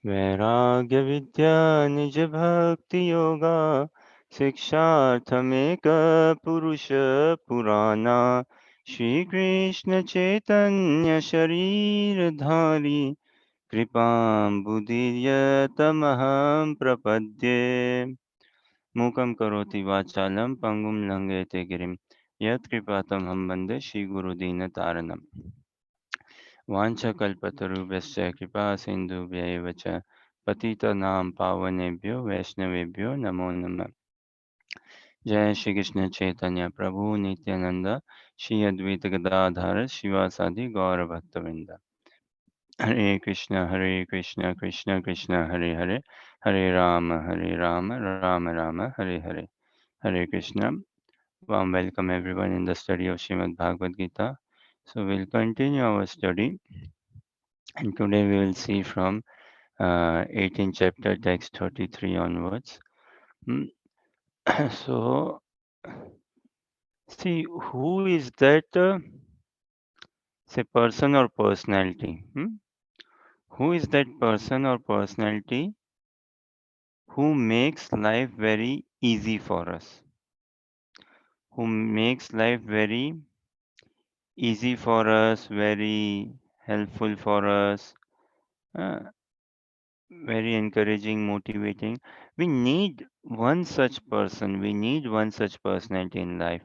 वैराग्य विद्या निज भक्ति योगा शिक्षार्थमेक पुरुष पुराना श्री कृष्ण चैतन्य शरीर धारी कृपाम्बुदीर्यतमहं प्रपद्ये मूकं करोति वाचालं पङ्गुं लङ्घयते गिरिं यत्कृपातमहं वन्दे श्रीगुरुदीनतारणम् वाञ्छकल्पतरुभ्यश्च कृपासिन्धुभ्यैव च पतितनां पावनेभ्यो वैष्णवेभ्यो नमो नमः जय श्री कृष्ण चैतन्य प्रभु नित्यानंद श्री अद्वैत गदाधर शिवासादि गौर भक्तवृंद हरे Krishna Krishna Krishna Hare Hare Hare Ram Ram Ram Hare Hare Hare Krishna warm welcome everyone in the study of Srimad Bhagavad Gita. So we'll continue our study and today we will see from 18th chapter text 33 onwards. Hmm. So see who is that say person or personality? Who is that person or personality who makes life very easy for us? Who makes life very easy for us, very helpful for us, uh, very encouraging, motivating. We need one such person, we need one such personality in life.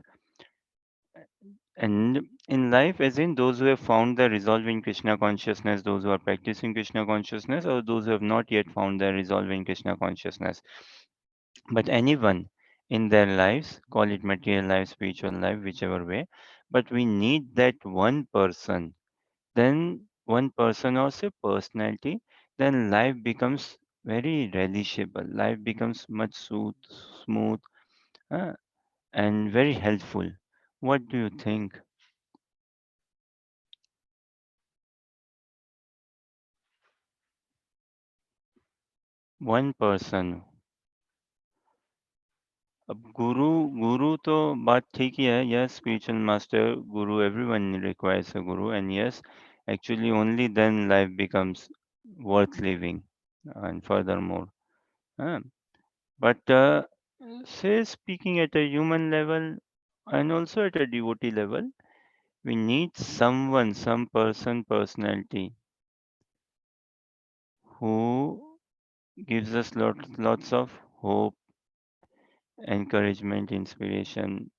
And in life, as in those who have found their resolve in Krishna consciousness, those who are practicing Krishna consciousness, or those who have not yet found their resolve in Krishna consciousness. But anyone in their lives, call it material life, spiritual life, whichever way, but we need that one person. Then one person or say personality, then life becomes very relishable. Life becomes much smooth, uh, and very helpful. What do you think? One person. अब गुरु गुरु तो बात ठीक ही है. Yes, spiritual master, guru, everyone requires a guru, and yes, actually only then life becomes worth living, and furthermore. Uh, but say speaking at a human level and also at a devotee level, we need someone, some person, personality who gives us lots of hope, encouragement, inspiration,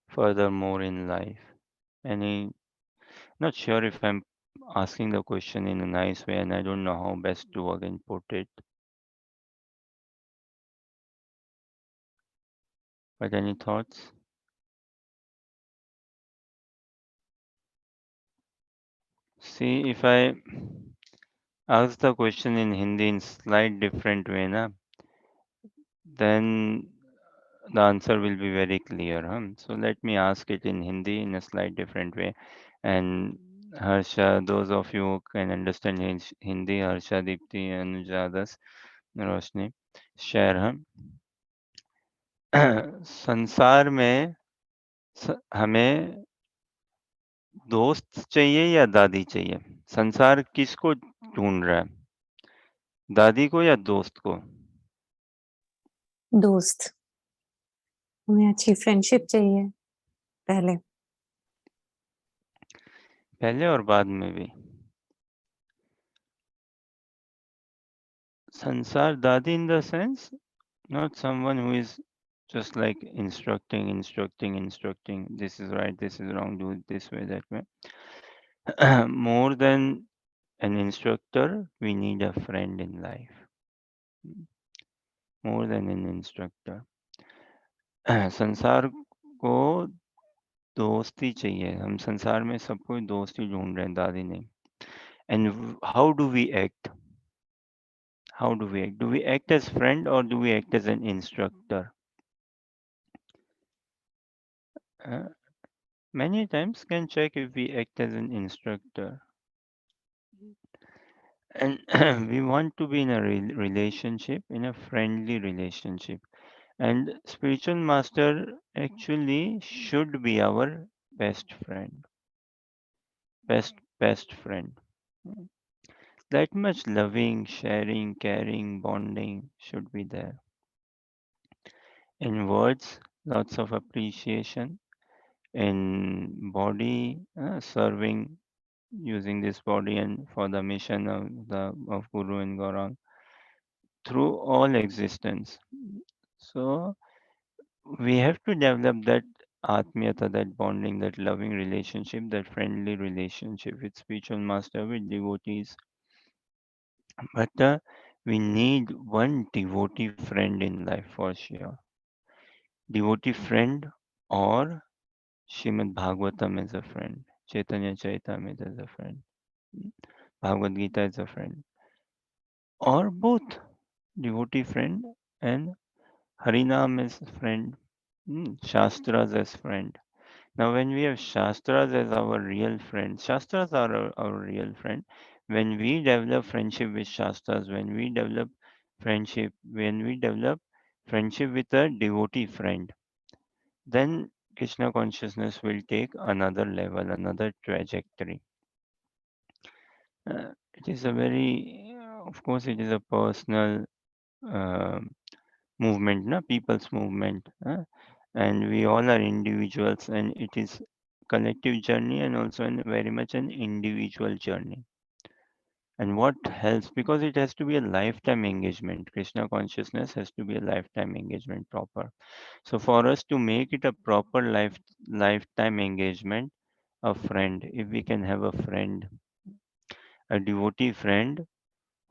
furthermore in life. Any, not sure if I'm asking the question in a nice way, and I don't know how best to again put it. But any thoughts? See, if I ask the question in Hindi in slight different way, na, then the answer will be very clear. So let me ask it in Hindi in a slight different way. And Harsha, those of you who can understand Hindi, Harsha, Deepti, Anuja, others, Roshni, share हम संसार में हमें दोस्त चाहिए या दादी चाहिए? संसार किसको ढूंढ रहा है, दादी को या दोस्त को? दोस्त, हमें अच्छी फ्रेंडशिप चाहिए पहले। पहले और बाद में भी। संसार दादी in the sense, not someone who is just like instructing, this is right, this is wrong, do it this way, that way. More than an instructor, we need a friend in life. More than an instructor. संसार को दोस्ती चाहिए. हम संसार में सब कोई दोस्ती ढूंढ रहे हैं, दादी नहीं. And how do we act? How do we act? Do we act as friend or do we act as an instructor? Uh, Many times can check if we act as an instructor. And we want to be in a relationship, in a friendly relationship. And spiritual master actually should be our best friend. Best friend. That much loving, sharing, caring, bonding should be there. In words, lots of appreciation. In body, serving, using this body and for the mission of Guru and Gaurang through all existence. So we have to develop that atmiyata, that bonding, that loving relationship, that friendly relationship with spiritual master, with devotees. But we need one devotee friend in life for sure. Devotee friend or Shrimad Bhagavatam as a friend, Chaitanya Charitamrita as a friend, Bhagavad Gita as a friend, or both devotee friend and Harinam as friend, Shastras as friend. Now, when we have Shastras as our real friend, Shastras are our real friend. When we develop friendship with Shastras, when we develop friendship with a devotee friend, then Krishna consciousness will take another level, another trajectory. It is a very, of course, it is a personal uh, movement, na people's movement, and we all are individuals, and it is collective journey and also very much an individual journey. And what helps, because it has to be a lifetime engagement. Krishna consciousness has to be a lifetime engagement proper. So for us to make it a proper lifetime engagement, a friend, if we can have a friend, a devotee friend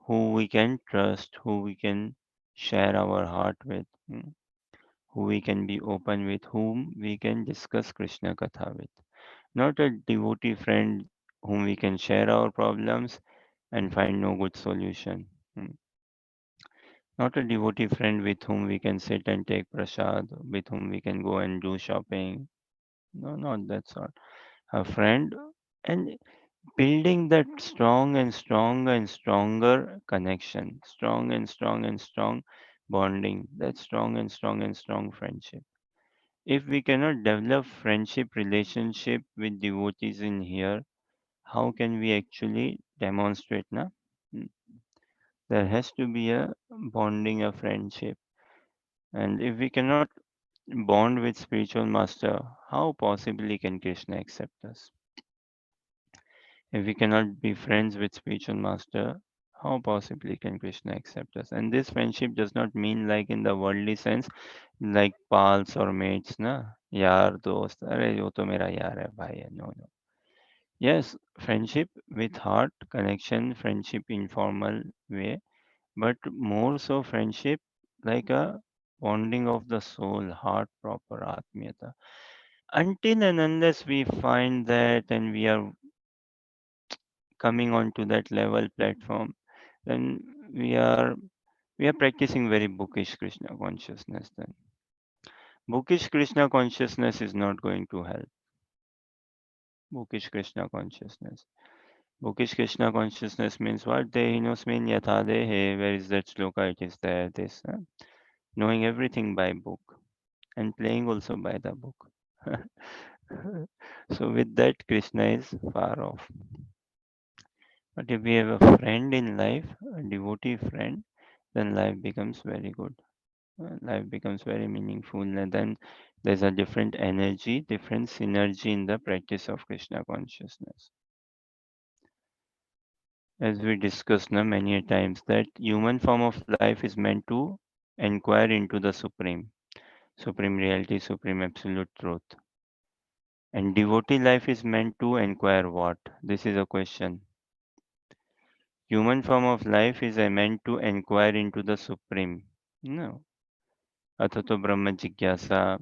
who we can trust, who we can share our heart with, who we can be open with, whom we can discuss Krishna Katha with. Not a devotee friend whom we can share our problems and find no good solution. Mm. Not a devotee friend with whom we can sit and take prasad, with whom we can go and do shopping. No, not that sort. A friend, and building that strong and stronger and stronger connection, strong and strong and strong bonding, that strong and strong and strong friendship. If we cannot develop friendship relationship with devotees in here, how can we actually demonstrate? Na? Mm. There has to be a bonding, a friendship. And if we cannot bond with spiritual master, how possibly can Krishna accept us? If we cannot be friends with spiritual master, how possibly can Krishna accept us? And this friendship does not mean like in the worldly sense, like pals or mates, na? Yaar, dost, अरे वो तो मेरा यार है भाई है. No, no. Yes, friendship with heart, connection, friendship informal way, but more so friendship like a bonding of the soul, heart proper atmiyata. Until and unless we find that and we are coming onto that level platform, then we are we are practicing very bookish Krishna consciousness. Then bookish Krishna consciousness is not going to help. Bookish Krishna consciousness. Bookish Krishna consciousness means what? Dehinosmin yathade he. Where is that sloka? It is there. This knowing everything by book and playing also by the book. So with that, Krishna is far off. But if we have a friend in life, a devotee friend, then life becomes very good. Life becomes very meaningful, and then there's a different energy, different synergy in the practice of Krishna consciousness. As we discussed now many times, that human form of life is meant to inquire into the supreme, supreme reality, supreme absolute truth. And devotee life is meant to inquire what? This is a question. Human form of life is meant to inquire into the supreme. No. Athato Brahma Jigyasa.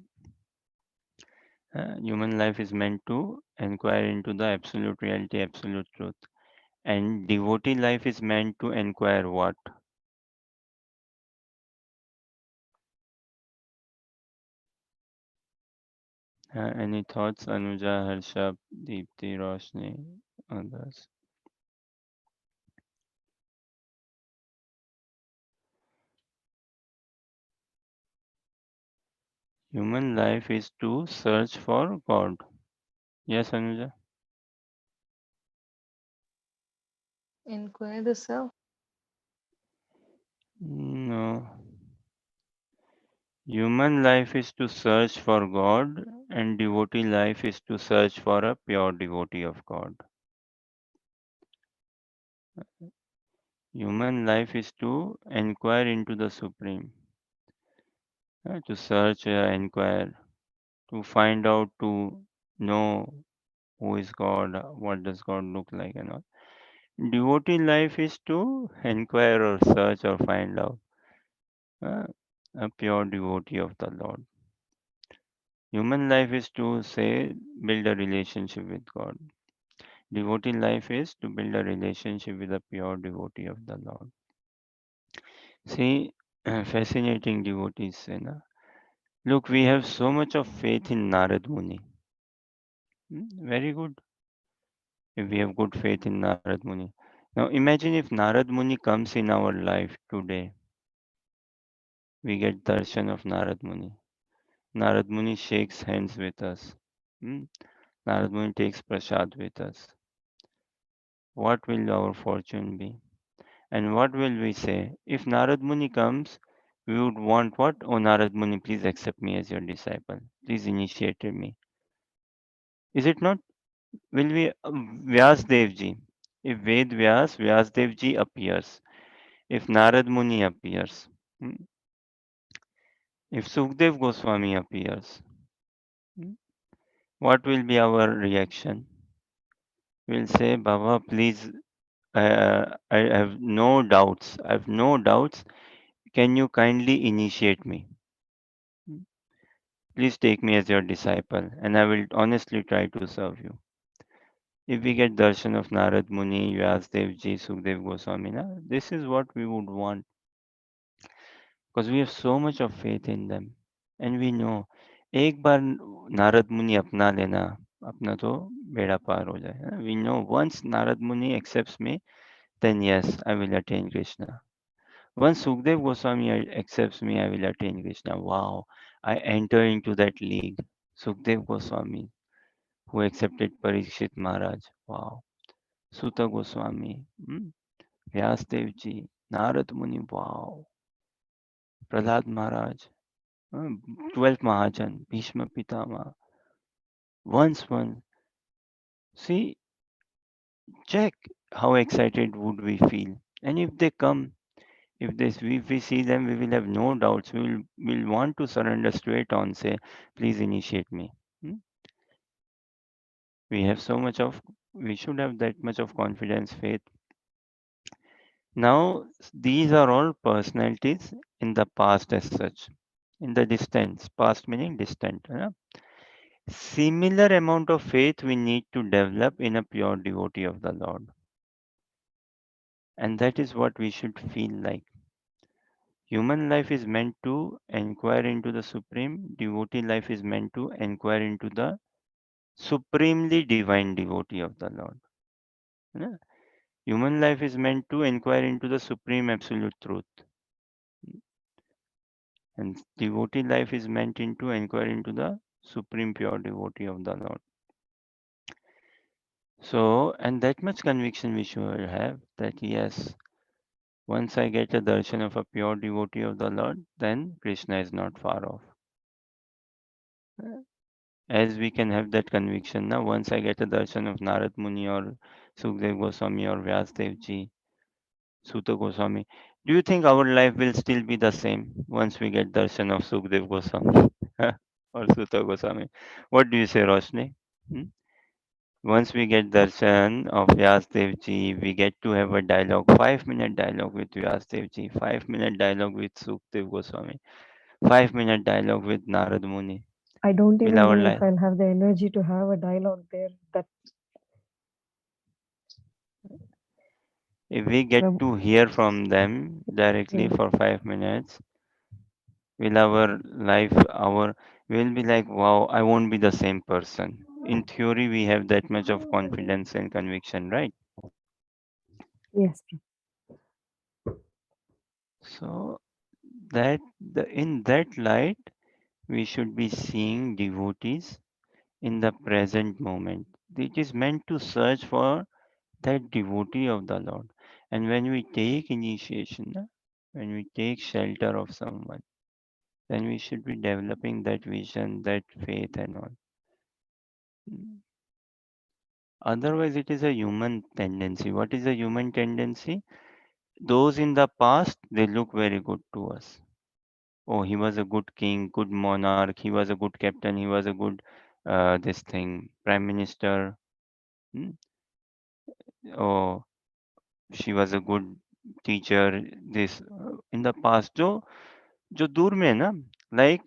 Human life is meant to inquire into the absolute reality, absolute truth. And devotee life is meant to inquire what? Any thoughts, Anuja, Harsha, Deepti, Roshni, others? Human life is to search for God. Yes, Anuja? No. Human life is to search for God, and devotee life is to search for a pure devotee of God. Human life is to inquire into the Supreme, to search, inquire, to find out, to know who is God, what does God look like, and all. Devotee life is to inquire or search or find out uh, a pure devotee of the Lord. Human life is to say build a relationship with God. Devotee life is to build a relationship with a pure devotee of the Lord. See, fascinating devotees, you know. Look, we have so much of faith in Narad Muni. Very good. If we have good faith in Narad Muni. Now imagine if Narad Muni comes in our life today. We get darshan of Narad Muni. Narad Muni shakes hands with us. Hmm? Narad Muni takes prasad with us. What will our fortune be? And what will we say? If Narad Muni comes, we would want what? Oh, Narad Muni, please accept me as your disciple. Please initiate me. Is it not? Will we? Vyas Dev Ji. If Vyas Dev Ji appears. If Narad Muni appears. hmm, If Sukdev Goswami appears. hmm, What will be our reaction? We'll say, Baba, please, I have no doubts. I have no doubts. Can you kindly initiate me? Hmm, Please take me as your disciple, and I will honestly try to serve you. If we get darshan of Narad Muni, Vyasdev Ji, Sukdev Goswami, na, this is what we would want because we have so much of faith in them. And we know, एक बार नारद मुनि अपना लेना, अपना तो बेड़ा पार हो जाए. We know once Narad Muni accepts me, then yes, I will attain Krishna. Once Sukdev Goswami accepts me, I will attain Krishna. Wow, I enter into that league. Sukdev Goswami, who accepted Parikshit Maharaj. Wow. Suta Goswami, Vyasdev ji, Narad Muni, wow. Prahlad Maharaj, 12th Mahajan, Bhishma Pitama. Once one. See, check how excited would we feel. And if they come, if we see them, we will have no doubts. Will want to surrender straight on, say, please initiate me. Hmm? We have so much of, we should have that much of confidence, faith. Now, these are all personalities in the past as such. In the distance, past meaning distant. Similar amount of faith we need to develop in a pure devotee of the Lord. And that is what we should feel like. Human life is meant to inquire into the Supreme, devotee life is meant to inquire into the supremely divine devotee of the Lord. Yeah. Human life is meant to inquire into the supreme absolute truth. And devotee life is meant into inquire into the supreme pure devotee of the Lord. So, and that much conviction we should have that yes, once I get a darshan of a pure devotee of the Lord, then Krishna is not far off. As we can have that conviction now, once I get a darshan of Narad Muni or Sukdev Goswami or Vyasdev Ji, Suta Goswami, do you think our life will still be the same once we get darshan of Sukdev Goswami or Suta Goswami? What do you say, Roshni? Hmm? Once we get darshan of Vyasdev Ji, we get to have a dialogue, 5 minute dialogue with Vyasdev Ji, 5 minute dialogue with Sukdev Goswami, 5 minute dialogue with Narad Muni. I don't Will even our know if life, I'll have the energy to have a dialogue there. That if we get Prabhu, to hear from them directly mm, for 5 minutes, will our life, our, will be like, wow, I won't be the same person. In theory, we have that much of confidence and conviction, right? yes, So that in that light, we should be seeing devotees in the present moment. It is meant to search for that devotee of the Lord. And when we take initiation, na, when we take shelter of someone, then we should be developing that vision, that faith, and all. Mm. Otherwise, it is a human tendency. What is a human tendency? Those in the past, they look very good to us. Oh, he was a good king, good monarch, he was a good captain, he was a good this thing, prime minister. Hmm? Oh, she was a good teacher. This in the past, जो दूर में है ना, like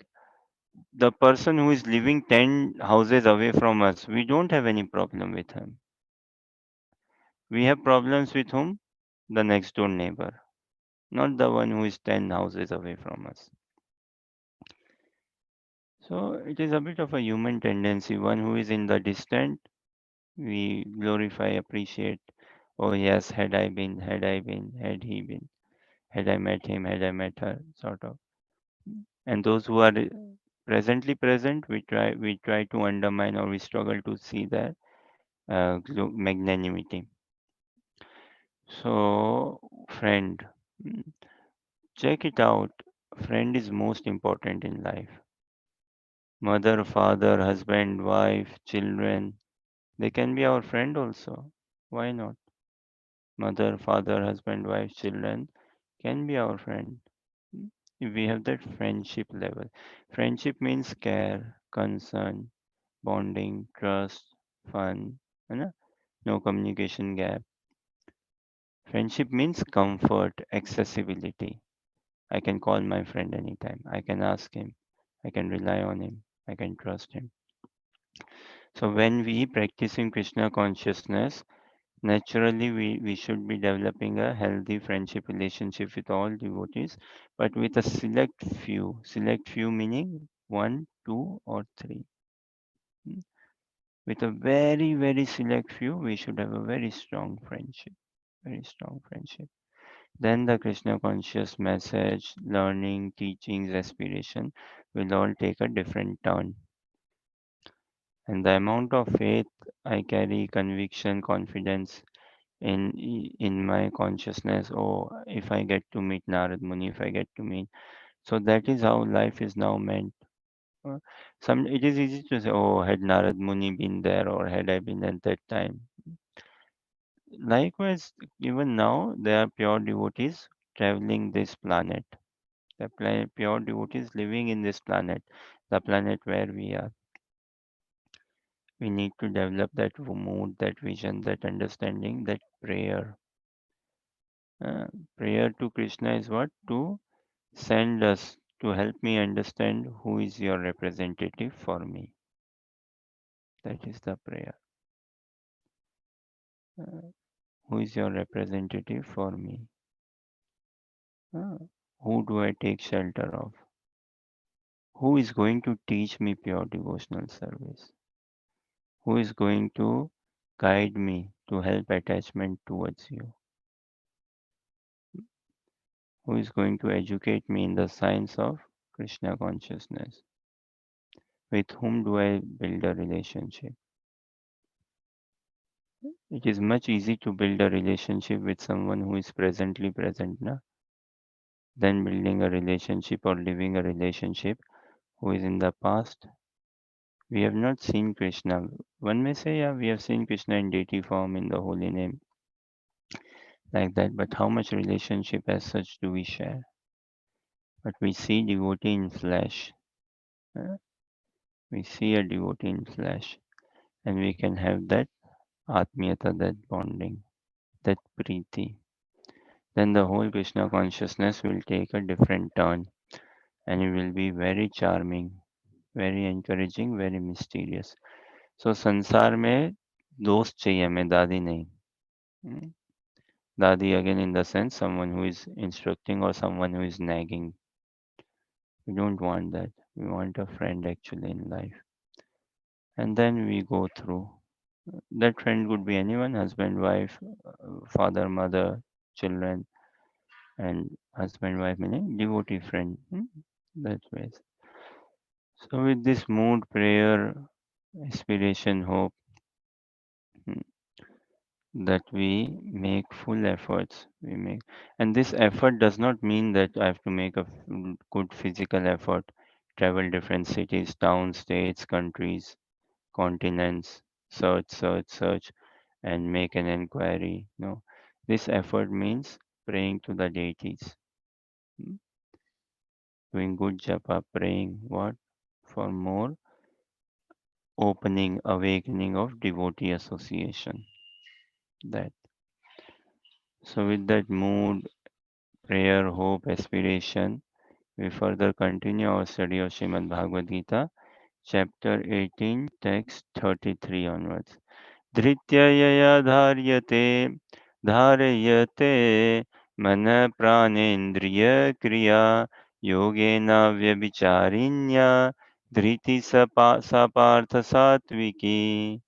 the person who is living 10 houses away from us, we don't have any problem with him. We have problems with whom? The next door neighbor, not the one who is 10 houses away from us. So it is a bit of a human tendency. One who is in the distant, we glorify, appreciate. Oh yes, had he been, had I met him, had I met her, sort of. And those who are presently present, we try to undermine, or we struggle to see their magnanimity. So, friend, mm, check it out. Friend is most important in life. Mother, father, husband, wife, children, they can be our friend also. Why not? Mother, father, husband, wife, children can be our friend. Mm. If we have that friendship level. Friendship means care, concern, bonding, trust, fun, है ना? No communication gap. Friendship means comfort, accessibility. I can call my friend anytime. I can ask him. I can rely on him. I can trust him. So when we practicing Krishna consciousness, naturally we should be developing a healthy friendship relationship with all devotees, but with a select few. Select few meaning one, two, or three. Mm. With a very, very select few, we should have a very strong friendship. Very strong friendship. Then the Krishna conscious message, learning, teachings, aspiration will all take a different turn. And the amount of faith I carry, conviction, confidence in my consciousness, oh, if I get to meet Narad Muni, if I get to meet. So that is how life is now meant. Uh, Some it is easy to say, oh, had Narad Muni been there or had I been at that time. Likewise, even now there are pure devotees traveling this planet. The pure devotees living in this planet, the planet where we are. We need to develop that mood, that vision, that understanding, that prayer. Uh, Prayer to Krishna is what? To send us, to help me understand who is your representative for me. That is the prayer. Uh, who is your representative for me? Uh, who do I take shelter of? Who is going to teach me pure devotional service? Who is going to guide me to help attachment towards you? Who is going to educate me in the science of Krishna consciousness? With whom do I build a relationship? It is much easy to build a relationship with someone who is presently present, na, than building a relationship or living a relationship who is in the past. We have not seen Krishna. One may say, yeah, we have seen Krishna in deity form in the holy name like that, but how much relationship as such do we share? But we see devotee in flesh. uh, We see a devotee in flesh, and we can have that atmiyata, that bonding, that preeti. Then the whole Krishna consciousness will take a different turn, and it will be very charming, very encouraging, very mysterious. So संसार में दोस्त चाहिए हमें दादी नहीं. Hmm? Dadi again in the sense someone who is instructing or someone who is nagging. We don't want that. We want a friend actually in life. And then we go through. That friend could be anyone, husband, wife, father, mother, children, and husband, wife meaning devotee friend. That way. So with this mood, prayer, aspiration, hope, hmm, that we make full efforts. We make, and this effort does not mean that I have to make a good physical effort, travel different cities, towns, states, countries, continents, search, and make an inquiry. No, this effort means praying to the deities, mm, doing good japa, praying what for more opening, awakening of devotee association. That so with that mood, prayer, hope, aspiration, we further continue our study of Srimad Bhagavad Gita, chapter 18, text 33 onwards. धृत्ययया धार्यते धारयते मन प्राणेन्द्रियक्रिया योगेन व्यभिचारिण्या धृति सा पार्थ सात्विकी.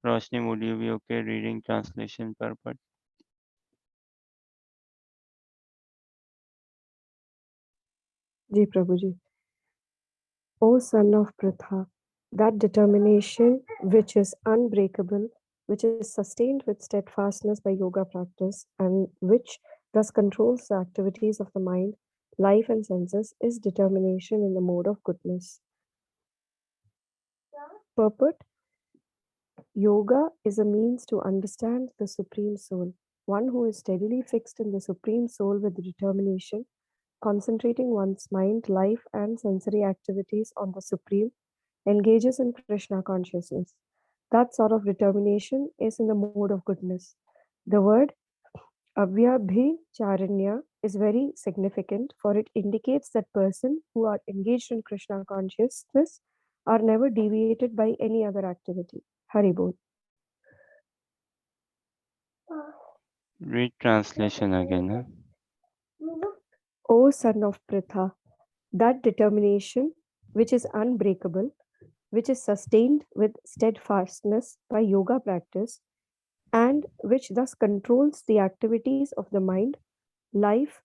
Roshni, would you be okay reading translation purport? Ji Prabhuji. O son of Pritha, that determination which is unbreakable, which is sustained with steadfastness by yoga practice, and which thus controls the activities of the mind, life, and senses, is determination in the mode of goodness. Purport. Yoga is a means to understand the Supreme Soul. One who is steadily fixed in the Supreme Soul with determination, concentrating one's mind, life, and sensory activities on the Supreme, engages in Krishna consciousness. That sort of determination is in the mode of goodness. The word Avyabhicharanya is very significant, for it indicates that persons who are engaged in Krishna consciousness are never deviated by any other activity. Haribol. Read translation again. Huh? O son of Pritha, that determination which is unbreakable, which is sustained with steadfastness by yoga practice, and which thus controls the activities of the mind, life,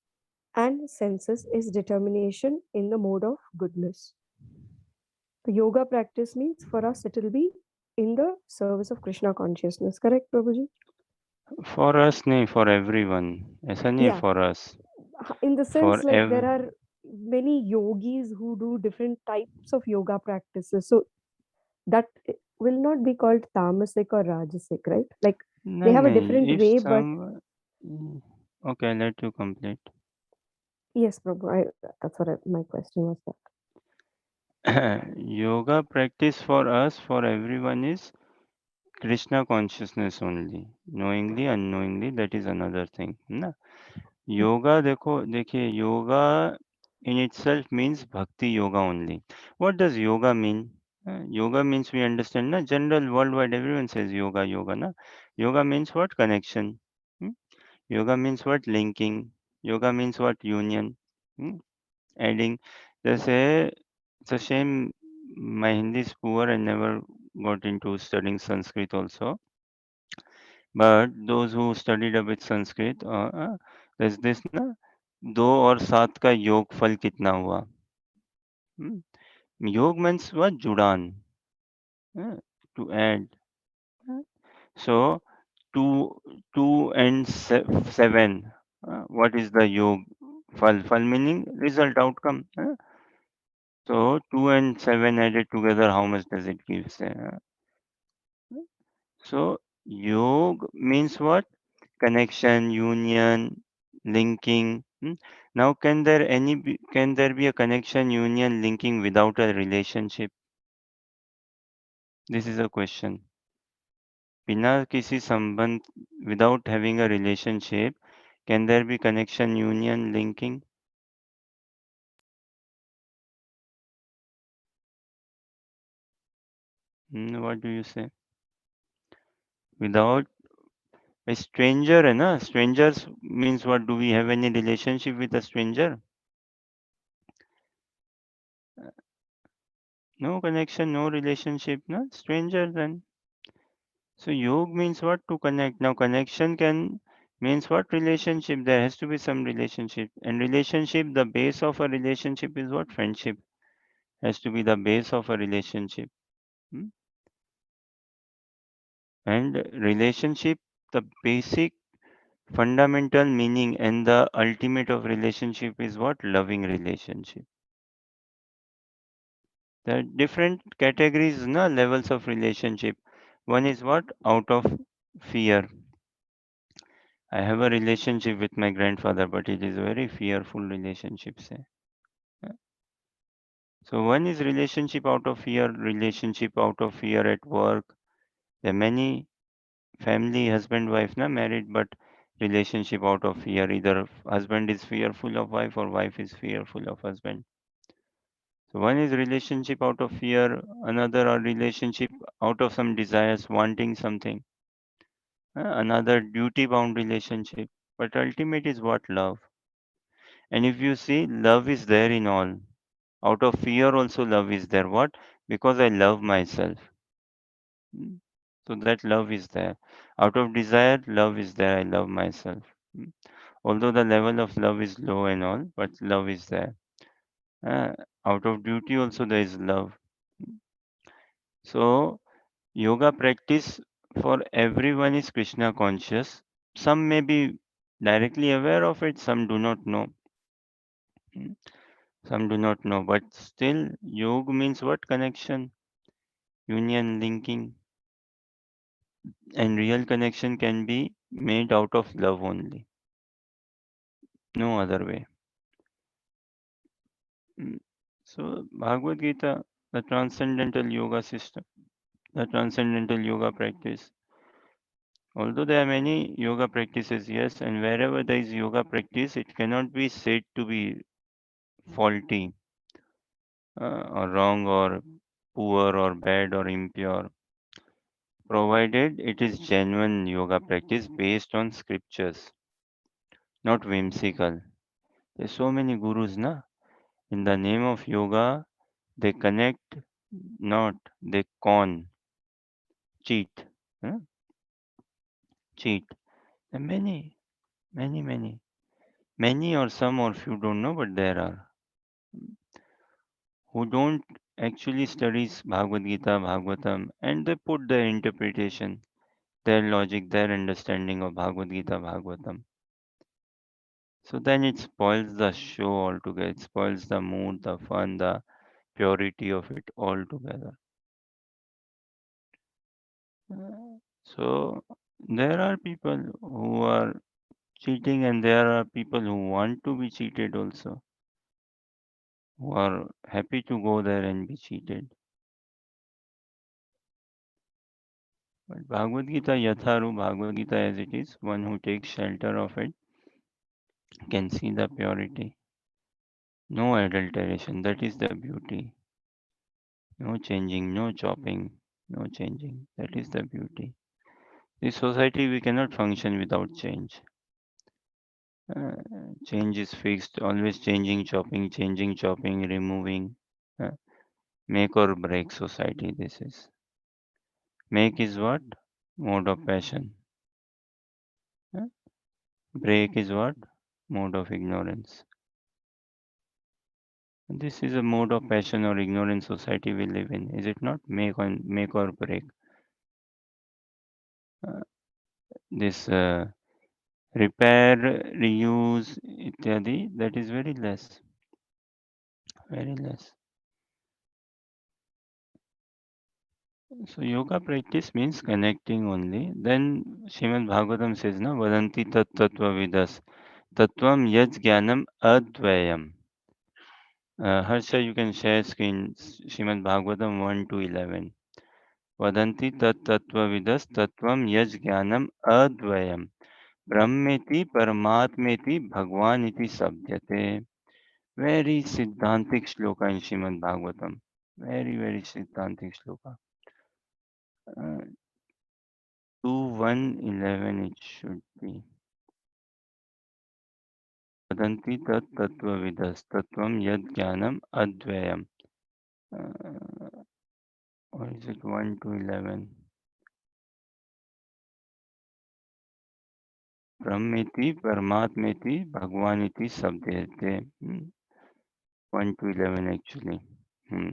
and senses, is determination in the mode of goodness. The yoga practice means for us it will be in the service of Krishna consciousness. Correct, Prabhuji? For us, nahi, for everyone. ऐसा नहीं Yeah. for us. In the For sense, like there are many yogis who do different types of yoga practices. So that will not be called tamasic or rajasic, right? Like they नहीं have a नहीं. different If way, but some okay, let you complete. yes, Prabhu, that's what my question was that. Yoga practice for us, for everyone is Krishna consciousness only. Knowingly, unknowingly, that is another thing. ना? Yoga, देखिए, yoga in itself means bhakti yoga only. What does yoga mean? Yoga means we understand, na? General worldwide, everyone says yoga, yoga, na? Yoga means what? Connection. Hmm? Yoga means what? Linking. Yoga means what? Union. Hmm? Adding. जैसे it's a shame my Hindi is poor and never got into studying Sanskrit also. But those who studied a bit Sanskrit, there's this ना, 2 और 7 का योगफल कितना हुआ? Hmm? योग means what? जुड़ान. uh, to add. uh, So 2, 2 and 7. What is the yog? Fal. Fal meaning result, outcome. So 2 and 7 added together, how much does it give? So yog means what? Connection, union, linking. Now, can there be a connection, union, linking without a relationship? This is a question. बिना किसी संबंध, without having a relationship, can there be connection, union, linking? What do you say? Without a stranger, है ना? Strangers means what? Do we have any relationship with a stranger? No connection, no relationship, no stranger then. So yog means what? To connect. Now connection can means what? Relationship. There has to be some relationship. And relationship, the base of a relationship is what? Friendship. Has to be the base of a relationship. Hmm? And relationship the basic fundamental meaning and the ultimate of relationship is what? Loving relationship. There are different categories, na, levels of relationship. One is what? Out of fear. I have a relationship with my grandfather, but it is a very fearful relationship, say. So one is relationship out of fear, relationship out of fear at work. There are many family, husband, wife, na, married, but relationship out of fear. Either husband is fearful of wife or wife is fearful of husband. So one is relationship out of fear, another are relationship out of some desires, wanting something, another duty bound relationship. But ultimate is what? Love. And if you see, love is there in all. Out of fear also love is there. What? Because I love myself. Mm. So that love is there. Out of desire, love is there. I love myself. Mm. Although the level of love is low and all, but love is there. Uh, Out of duty also there is love. So yoga practice for everyone is Krishna conscious. Some may be directly aware of it, some do not know. Mm. Some do not know, but still, yoga means what? Connection, union, linking, and real connection can be made out of love only, no other way. Mm. So, Bhagavad Gita, the transcendental yoga system, the transcendental yoga practice. Although there are many yoga practices, yes, and wherever there is yoga practice, it cannot be said to be faulty or wrong or poor or bad or impure, provided it is genuine yoga practice based on scriptures, not whimsical. There's so many gurus, na? In the name of yoga, they connect, not they con, cheat, huh? Cheat. There are many, many, many, many or some or few don't know, but there are who don't actually studies Bhagavad Gita, Bhagavatam, and they put their interpretation, their logic, their understanding of Bhagavad Gita, Bhagavatam. So then it spoils the show altogether. It spoils the mood, the fun, the purity of it altogether. So there are people who are cheating, and there are people who want to be cheated also, who are happy to go there and be cheated. But Bhagavad Gita, Yatharu Bhagavad Gita as it is, one who takes shelter of it can see the purity. No adulteration, that is the beauty. No changing, no chopping, no changing. That is the beauty. This society, we cannot function without change. Uh, Change is fixed, always changing, chopping, removing. Uh, Make or break society, this is. Make is what? Mode of passion. Uh, Break is what? Mode of ignorance. This is a mode of passion or ignorance society we live in, is it not? Make or break. Uh, this repair, reuse, ityadi, that is very less, very less. So yoga practice means connecting only. Then Srimad Bhagavatam says, na, vadanti tat tattva vidas, tattvam yaj jnanam advayam. Harsha, you can share screen, Srimad Bhagavatam 1 to 11. Vadanti tat tattva vidas, tattvam yaj jnanam advayam. Brahmeti paramatmeti bhagwan iti sabdyate. Very Siddhantic shloka in Srimad Bhagavatam. Very, very Siddhantic shloka. Uh, 2:1:11 it should be. Vadanti tat tattvavidas tattvam yad jnanam advayam. Uh, or is it 1 to 11? Brahmeti Paramatmeti Bhagwaniti Sabdete. 1 to 11 actually. Hmm.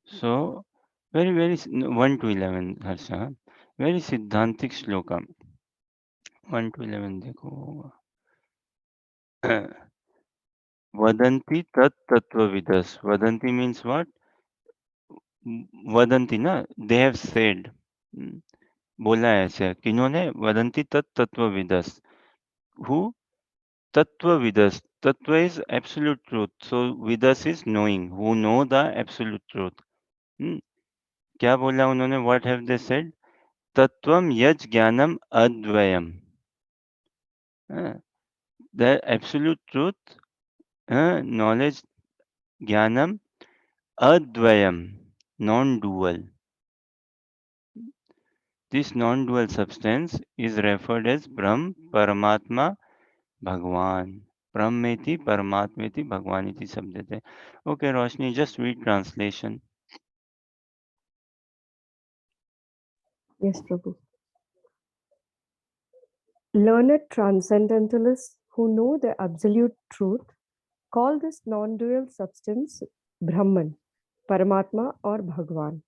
So, very, very, no, 1 to 11, Harsha. Very सिद्धांतिक श्लोक 1 to 11 देखो होगा वदंती तत्तत्वविदस वदंती means what वदंती ना they have said बोला है ऐसे किन्होंने वदंती तत्तत्वविदस who तत्वविदस तत्व इज एब्सोल्यूट ट्रूथ सो विदस is knowing who know the absolute truth क्या बोला उन्होंने व्हाट हैव दे सेड तत्वम यज ज्ञानम अद्वयम the absolute truth knowledge jnanam advayam non-dual this non-dual substance is referred as brahm paramatma bhagwan brahmeti paramatmeti bhagwaniti शब्द okay roshni just read translation Yes, Prabhu. Learned transcendentalists who know the absolute truth call this non-dual substance Brahman, Paramatma or Bhagwan.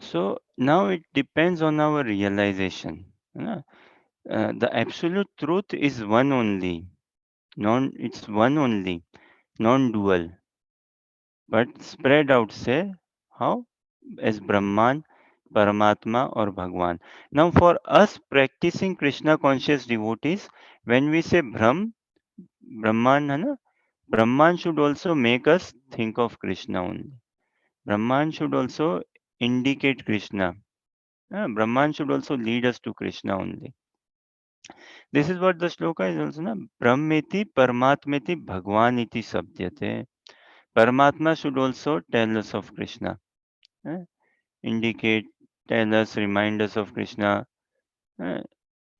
so now it depends on our realization है the absolute truth is one only it's one only non-dual but spread out say how as Brahman, Paramatma or Bhagwan. Now for us practicing Krishna conscious devotees, when we say Brahman, है ना, Brahman should also make us think of Krishna only. Brahman should also indicate Krishna. Brahman should also lead us to Krishna only. This is what the shloka is also. Na? Brahmeti Paramatmeti Bhagwaniti Sabdyate. Paramatma should also tell us of Krishna. eh, Indicate, tell us, remind us of Krishna. eh,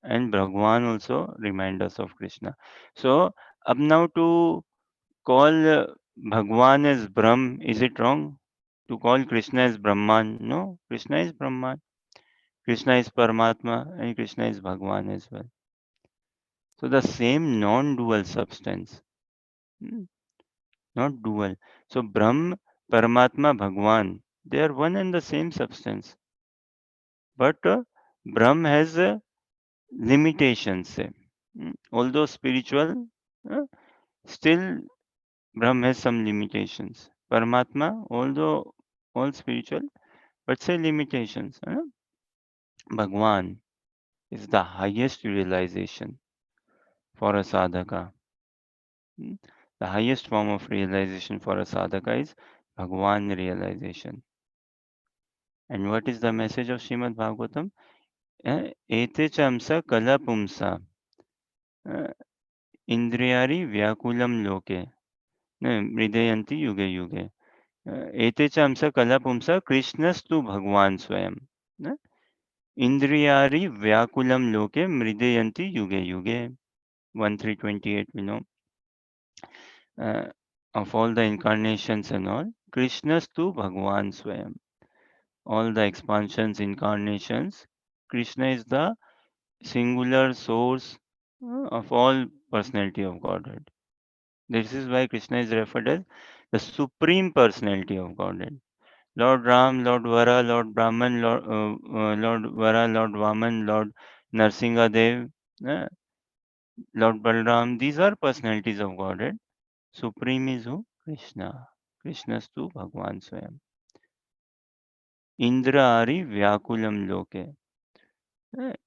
and Bhagwan also remind us of Krishna. So, up now to call Bhagwan as Brahm, is it wrong? To call Krishna as Brahman? No, Krishna is Brahman. Krishna is Paramatma and Krishna is Bhagwan as well. So, the same non dual substance, hmm, not dual. So, Brahm, Paramatma, Bhagwan, they are one and the same substance. But Brahm has limitations. Although spiritual, uh, still Brahm has some limitations. Paramatma, although all spiritual, but say limitations. Bhagwan is the highest realization for a sadhaka. Hmm. The highest form of realization for a sadhaka is Bhagwan realization. And what is the message of Srimad Bhagavatam? Ete chamsa kala pumsa indriyari vyakulam loke हृदयन्ति युगे युगे एते च अंश कला पुंसा कृष्णस्तु भगवान स्वयं न? इंद्रियारि व्याकुलम लोके मृदयन्ति युगे युगे 1328 we know uh, of all the incarnations and all Krishnastu Bhagwan Swayam all the expansions incarnations Krishna is the singular source of all personality of Godhead. This is why Krishna is referred as the supreme personality of Godhead. Lord Ram, Lord Vara, Lord Brahman, Lord Vara, Lord Vaman, Lord Narsinga Dev, uh, Lord Balram, these are personalities of Godhead. Supreme is who? Krishna. Krishnastu Bhagwan Swayam. Indra Ari Vyakulam Loke.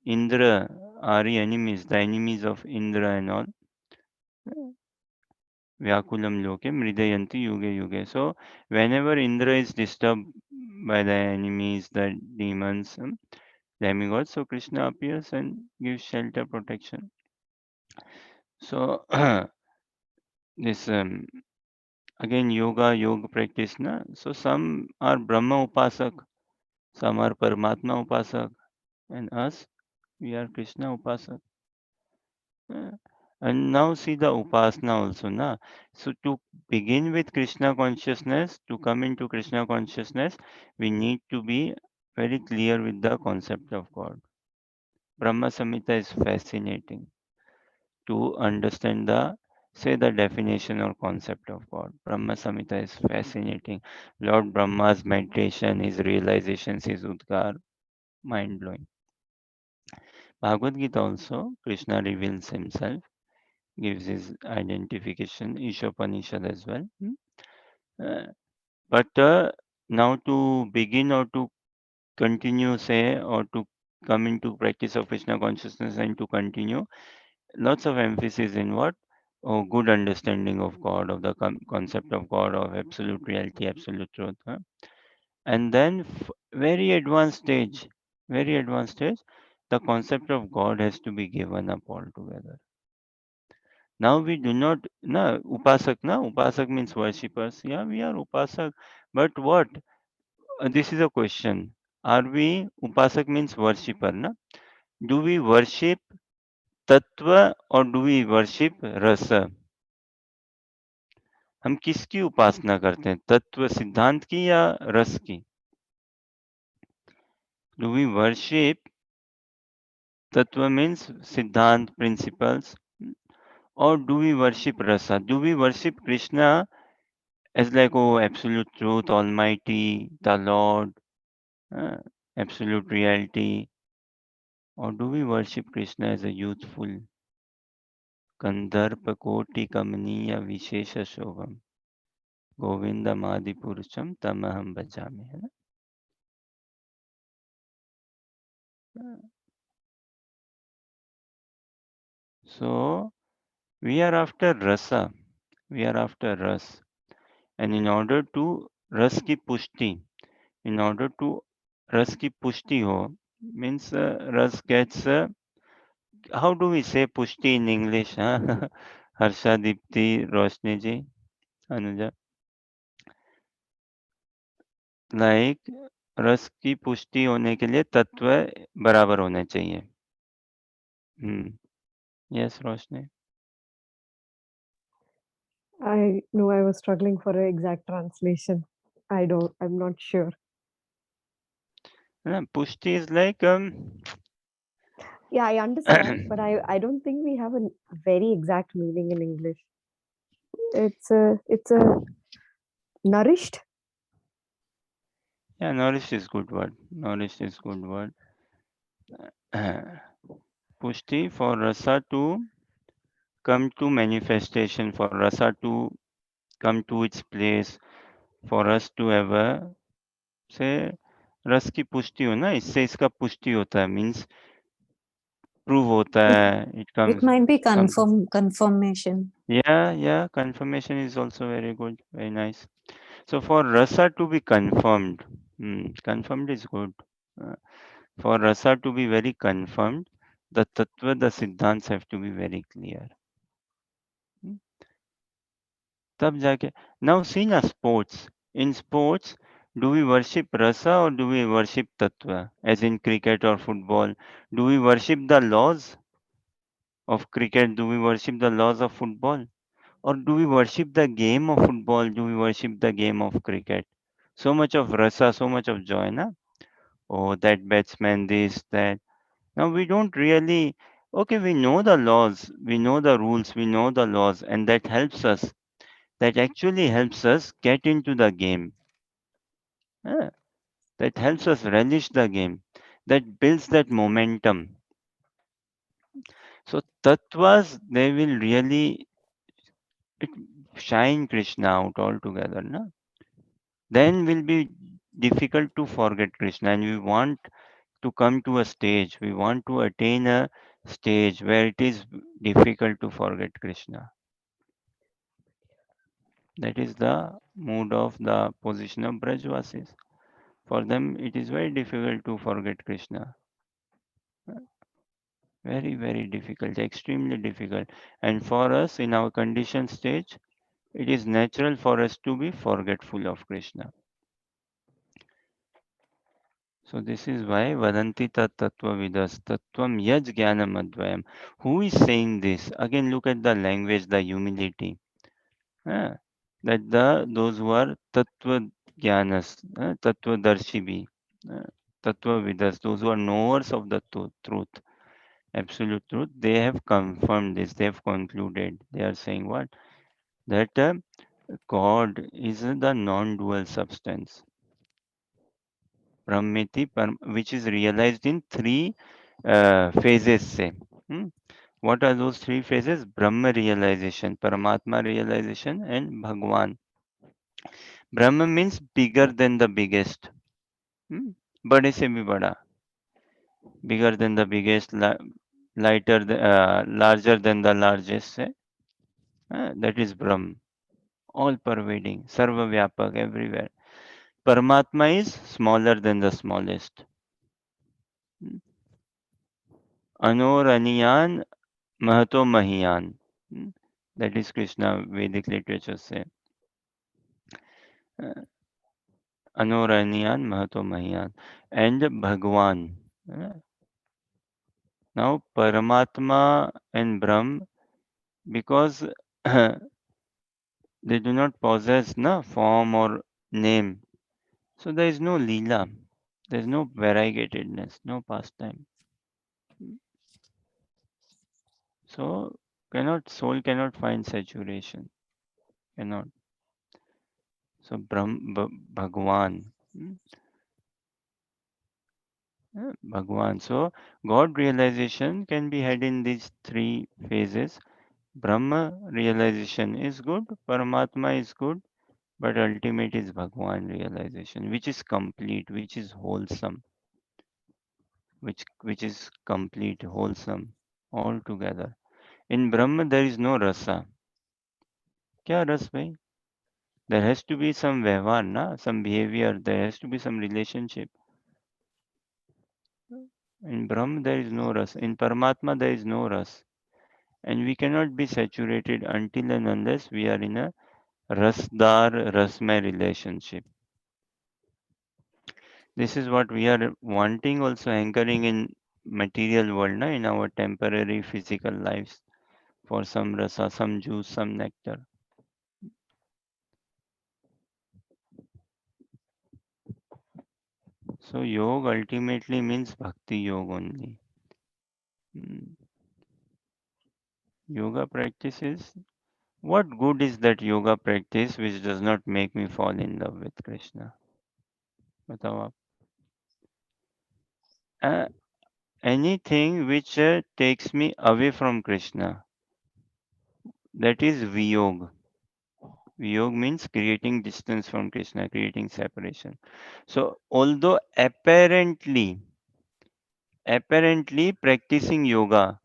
Indra Ari enemies, the enemies of Indra and all. Vyakulam Loke Mridayanti Yuge Yuge. So whenever Indra is disturbed by the enemies, the demons, demigod. So Krishna appears and gives shelter, protection. So this again yoga practice na. So some are Brahma upasak, some are Paramatma upasak, and us we are Krishna upasak. Uh, and now see the upasana also na. So to begin with Krishna consciousness, to come into Krishna consciousness, we need to be very clear with the concept of God. Brahma Samhita is fascinating to understand the say the definition or concept of God. Brahma Samhita is fascinating. Lord Brahma's meditation, his realizations, his Udgar. Mind blowing. Bhagavad Gita also, Krishna reveals himself, gives his identification, Ishopanishad as well. Uh, but now to begin or to continue, say, or to come into practice of Krishna consciousness and to continue, lots of emphasis in what? Oh, good understanding of God, of the concept of God, of absolute reality, absolute truth. And then, very advanced stage, the concept of God has to be given up altogether. Now we do not, upasak means worshippers. Yeah, we are upasak. But what? This is a question. Are we, upasak means worshipper, na? Do we worship tattva or do we worship rasa? हम किसकी उपासना करते हैं? तत्व सिद्धांत की या रस की? Do we worship tattva means siddhant principles, or do we worship rasa? Do we worship Krishna as like, oh, absolute truth, almighty, the Lord, uh, absolute reality, or do we worship Krishna as a youthful कंदर्प कोटि कमनीय विशेष शोभम गोविंदम आदि पुरुषम तमहम भजामि, है ना? So we are after rasa, we are after ras, and in order to ras ki pushti, in order to ras ki pushti ho, means ras gets, how do we say pushti in English? Huh? Harsha, Dipti, Roshni ji, Anuja, like रस की पुष्टि होने के लिए तत्व बराबर होने चाहिए। Yes Roshni. I know I was struggling for an exact translation. I'm not sure. पुष्टि is like Yeah, I understand, but I don't think we have a very exact meaning in English. It's a nourished. yeah, nourished is good word. Nourished is good word. Pushti for rasa to come to manifestation, for rasa to come to its place, for us to ever say रस की पुष्टि हो ना, इससे इसका पुष्टि होता है, मीन्स प्रूव होता It है, it it comes might be come confirmation. yeah, confirmation is also very good, very nice. So for rasa to be confirmed, confirmed is good. Uh, for rasa to be very confirmed, the tattva, the siddhants have to be very clear. Hmm, तब जाके, now see na sports. In sports, do we worship rasa or do we worship tattva? As in cricket or football, do we worship the laws of cricket? Do we worship the laws of football? Or do we worship the game of football? Do we worship the game of cricket? So much of rasa, so much of joy, na? Oh, that batsman, this, that. Now we don't really, okay, we know the laws, we know the rules, we know the laws, and that helps us. That actually helps us get into the game. eh, That helps us relish the game. That builds that momentum. So tattvas, they will really it, shine Krishna out altogether. Na? Then will be difficult to forget Krishna, and we want to come to a stage, we want to attain a stage where it is difficult to forget Krishna. That is the mood of the position of Brajvasis. For them, it is very difficult to forget Krishna. Very, very difficult, extremely difficult. And for us, in our conditioned stage, it is natural for us to be forgetful of Krishna. So this is why Vadanti tat tattva vidas tattvam yaj jnanam advayam. Who is saying this? Again, look at the language, the humility. Ah, that those who are tattva jnanas, tattva darshibi, tattva vidas, those who are knowers of the truth, absolute truth, they have confirmed this. They have concluded. They are saying what? That God is the non-dual substance. Brahmiti, which is realized in three phases, say. Hmm? What are those three phases? Brahma realization, Paramatma realization, and Bhagwan. Brahma means bigger than the biggest. Hmm? बड़े से भी बड़ा, bigger than the biggest, larger than the largest. That is Brahm, all pervading, sarva vyapak, everywhere. Paramatma is smaller than the smallest. Hmm? Anoraniyan Mahato Mahiyan. Hmm? That is Krishna Vedic literature say. Uh, Anoraniyan Mahato Mahiyan. And Bhagwan. Now Paramatma and Brahm, because they do not possess na form or name. So there is no lila. There is no variegatedness, no pastime. So soul cannot find saturation. Cannot. So Bhagwan. Bhagwan. So God realization can be had in these three phases. Brahma realization is good, Paramatma is good, but ultimate is Bhagwan realization, which is complete, which is wholesome, which is complete, wholesome, all together. In Brahma there is no rasa. Kya ras bhai? There has to be some व्यवहार na, some behavior, there has to be some relationship. In Brahma there is no ras. In Paramatma there is no ras. And we cannot be saturated until and unless we are in a rasdar rasmay relationship. This is what we are wanting, also anchoring in material world, na, in our temporary physical lives, for some rasa, some juice, some nectar. So yoga ultimately means bhakti yoga only. Mm, Yoga practice is, what good is that yoga practice which does not make me fall in love with Krishna? बताओ आप. Uh, Anything which takes me away from Krishna, that is Viyog. Viyog means creating distance from Krishna, creating separation. So, although apparently practicing yoga,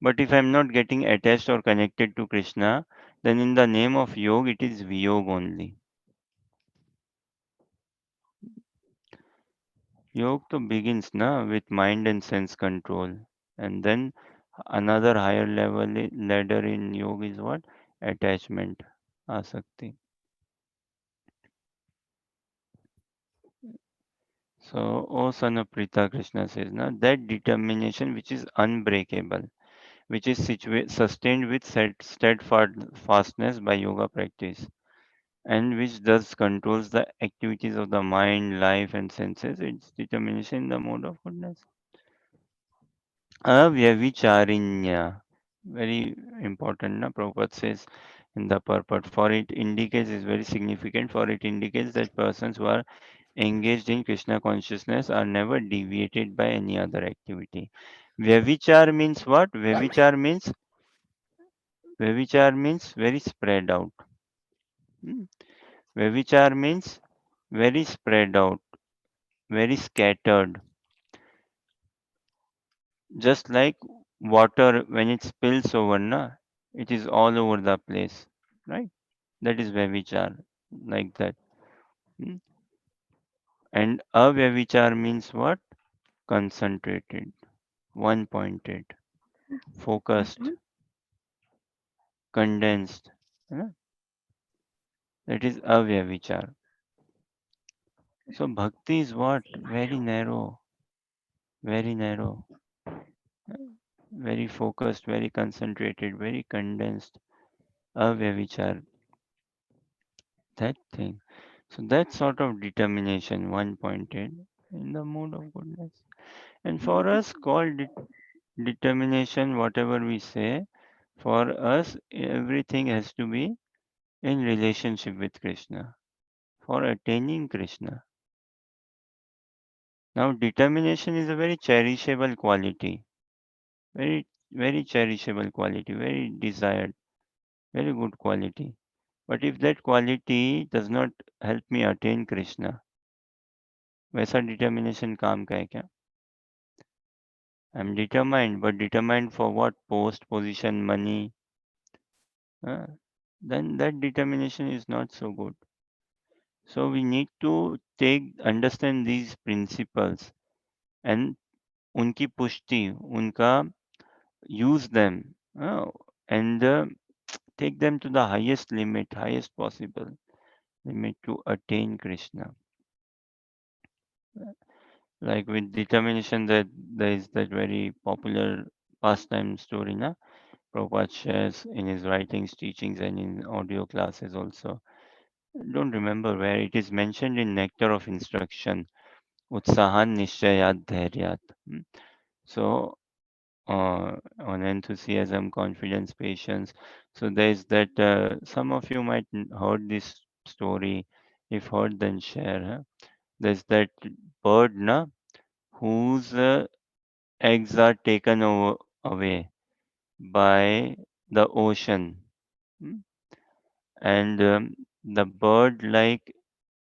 but if I'm not getting attached or connected to Krishna, then in the name of yoga, it is Viyog only. Yoga to begins na with mind and sense control, and then another higher ladder in yoga is what? Attachment, asakti. So, O son of Prita, Krishna says, na, that determination which is unbreakable, which is sustained with steadfastness by yoga practice, and which thus controls the activities of the mind, life, and senses, its determination in the mode of goodness. Avyavicarinya. Very important, na? Prabhupada says in the purport. For it indicates, is very significant, for it indicates that persons who are engaged in Krishna consciousness are never deviated by any other activity. Vyavichar means what? Vyavichar means very spread out. Hmm. Vyavichar means very spread out, very scattered. Just like water when it spills over, na, it is all over the place, right? That is Vyavichar, like that. Hmm. And avyavichar means what? Concentrated, one pointed, focused, condensed. Huh? That is avyavichar. So bhakti is what? Very narrow, uh, very focused, very concentrated, very condensed. Avyavichar, that thing. So that sort of determination, one pointed, in the mode of goodness. And for us, called determination, whatever we say, for us, everything has to be in relationship with Krishna, for attaining Krishna. Now, determination is a very cherishable quality, very, very cherishable quality, very desired, very good quality. But if that quality does not help me attain Krishna, वैसा determination काम का है क्या? I'm determined, but determined for what? Post, position, money. Uh, then that determination is not so good. So we need to understand these principles and उनकी पुष्टि, उनका use them, and take them to the highest limit, highest possible limit to attain Krishna. Like with determination, that there is that very popular pastime story, na? Prabhupada shares in his writings, teachings, and in audio classes also. Don't remember where it is mentioned in Nectar of Instruction, Utsahan Nishchayat Dhairyat. So, on enthusiasm, confidence, patience. So there is that. Some of you might heard this story. If heard, then share. Huh? There's that bird, na, whose eggs are taken away by the ocean. Hmm? And the bird, like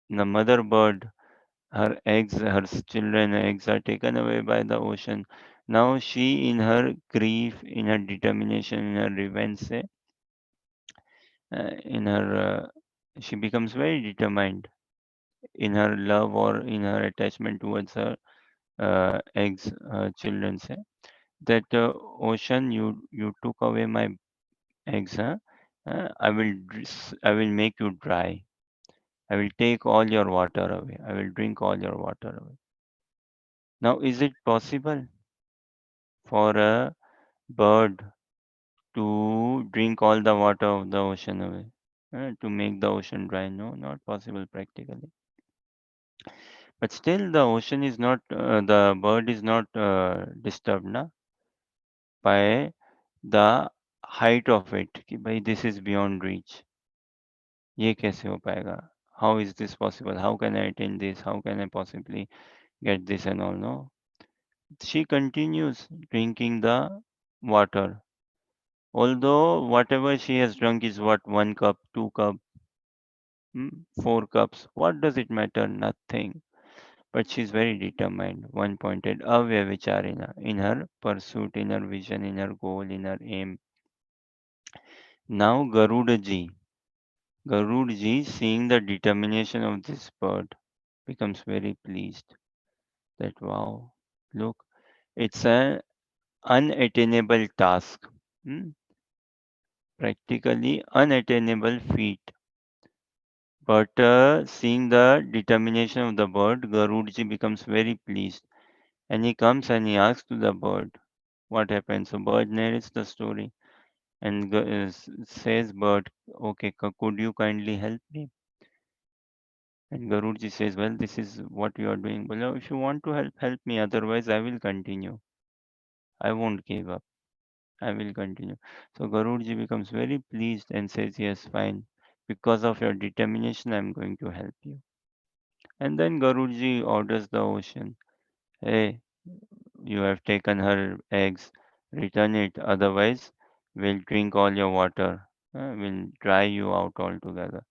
the mother bird, her eggs, her children eggs are taken away by the ocean. Now she, in her grief, in her determination, in her revenge, in her, she becomes very determined in her love or in her attachment towards her eggs, children. That ocean, you took away my eggs, huh? I will make you dry. I will take all your water away. I will drink all your water away. Now, is it possible for a bird to drink all the water of the ocean away? To make the ocean dry? No, not possible practically. But still, the ocean is not, the bird is not disturbed na, by the height of it. कि भाई this is beyond reach. ये कैसे हो पाएगा? How is this possible? How can I attain this? How can I possibly get this and all? No. She continues drinking the water. Although whatever she has drunk is what, 1 cup, 2 cup, 4 cups. What does it matter? Nothing. But she's very determined, one pointed, avyavicharina, in her pursuit, in her vision, in her goal, in her aim. Now Garudaji, seeing the determination of this bird, becomes very pleased that wow, look, it's an unattainable task, hmm, practically unattainable feat. But seeing the determination of the bird, Garudaji becomes very pleased, and he comes and he asks to the bird what happened. So bird narrates the story and says, "Bird, okay, could you kindly help me?" And Garudaji says, "Well, this is what you are doing. Well, if you want to help, help me. Otherwise, I will continue. I won't give up. I will continue." So Garudaji becomes very pleased and says, "Yes, fine. Because of your determination, I'm going to help you." And then Garudaji orders the ocean, "Hey, you have taken her eggs. Return it. Otherwise, we'll drink all your water. We'll dry you out altogether."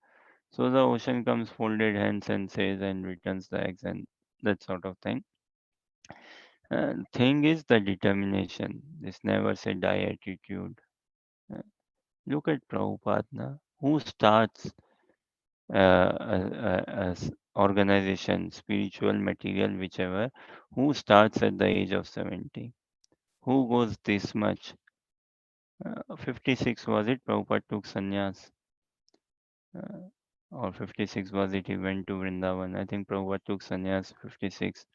So the ocean comes folded hands and says and returns the eggs and that sort of thing. Thing is the determination. This never say die attitude. Uh, Look at Prabhupada, na, who starts as organization, spiritual, material, whichever, who starts at the age of 70. Who goes this much? 56 was it? Prabhupada took sannyas. Uh, or 56 was it? He went to Vrindavan. I think Prabhupada took sannyas 56.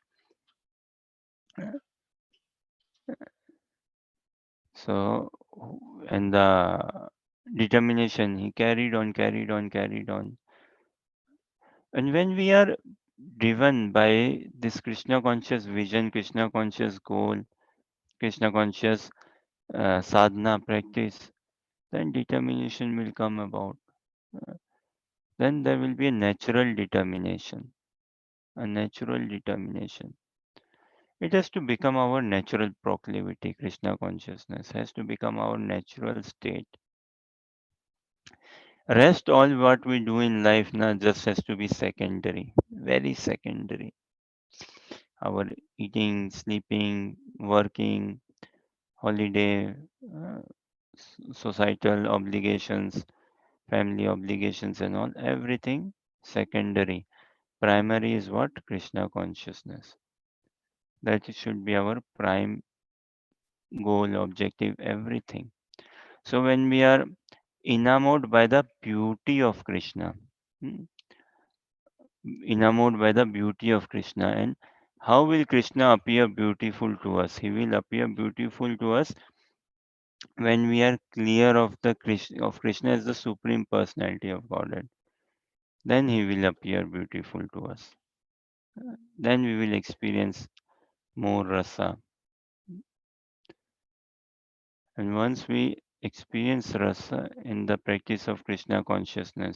So, and the determination, he carried on, carried on, carried on. And when we are driven by this Krishna conscious vision, Krishna conscious goal, Krishna conscious sadhana practice, then determination will come about. Uh, then there will be a natural determination, a natural determination. It has to become our natural proclivity. Krishna consciousness has to become our natural state. Rest, all what we do in life now, just has to be secondary, very secondary. Our eating, sleeping, working, holiday, uh, societal obligations, family obligations, and all, everything secondary. Primary is what? Krishna consciousness. That should be our prime goal, objective, everything. So when we are enamored by the beauty of Krishna, hmm, enamored by the beauty of Krishna, and how will Krishna appear beautiful to us? He will appear beautiful to us when we are clear of the Krishna as the supreme personality of Godhead. Then he will appear beautiful to us. Then we will experience more rasa. And once we experience rasa in the practice of Krishna consciousness,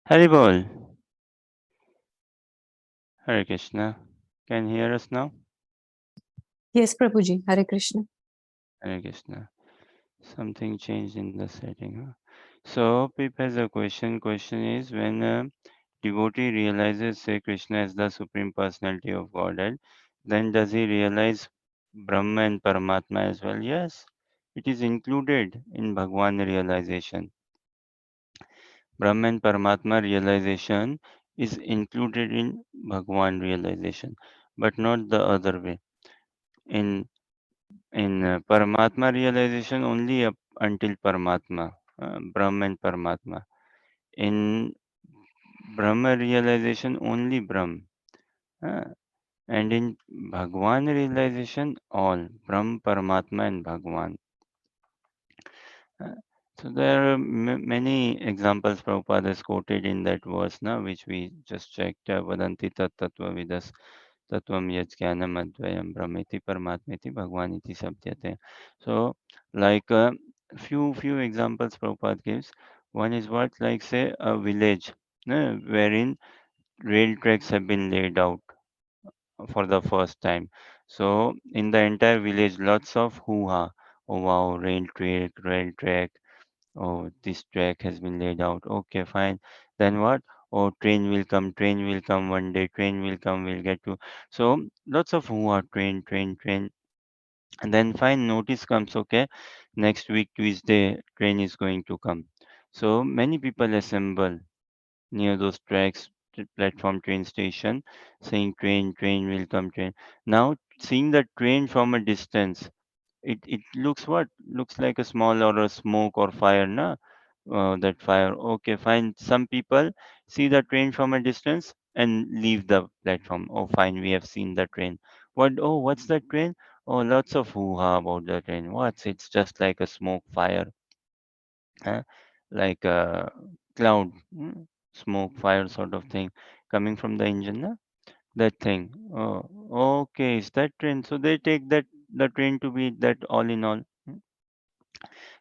Haribol, Hare Krishna. Can you hear us now? Yes, Prabhuji. Hare Krishna. Hare Krishna. Something changed in the setting. Huh? So, Pip has a question. Question is, when a devotee realizes, say, Krishna as the supreme personality of Godhead, then does he realize Brahma and Paramatma as well? Yes, it is included in Bhagwan realization. Brahma and Paramatma realization is included in Bhagwan realization, but not the other way. In Paramatma realization only up until Paramatma, Brahma and Paramatma. In Brahma realization only Brahm. uh, and in Bhagwan realization all Brahm, Paramatma and Bhagwan. Uh, so So there are many examples Prabhupada has quoted in that verse, na, which we just checked. Vadanti tat tattva vidas tattvam yaj jnanam advayam brahmeti paramatmeti bhagwaniti sabdyate. So, like few examples Prabhupada gives. One is what, like say a village, wherein rail tracks have been laid out for the first time. So in the entire village, lots of hoo-ha. Oh wow, rail track. Oh, this track has been laid out. Okay, fine. Then what? Oh, train will come one day, train will come, we'll get to. So lots of hoo-ha, train. And then fine, notice comes, okay, next week, Tuesday, train is going to come. So many people assemble near those tracks, platform, train station, saying train will come, train. Now, seeing the train from a distance, it looks what? Looks like a small or a smoke or fire, na? That fire. Okay, fine. Some people see the train from a distance and leave the platform. Oh, fine, we have seen the train. What? Oh, what's the train? Oh, lots of hoo-ha about the train. What's? It's just like a smoke fire, huh? Like a cloud, smoke fire sort of thing coming from the engine, na? That thing. Oh, okay, is that train? So they take that the train to be that all in all.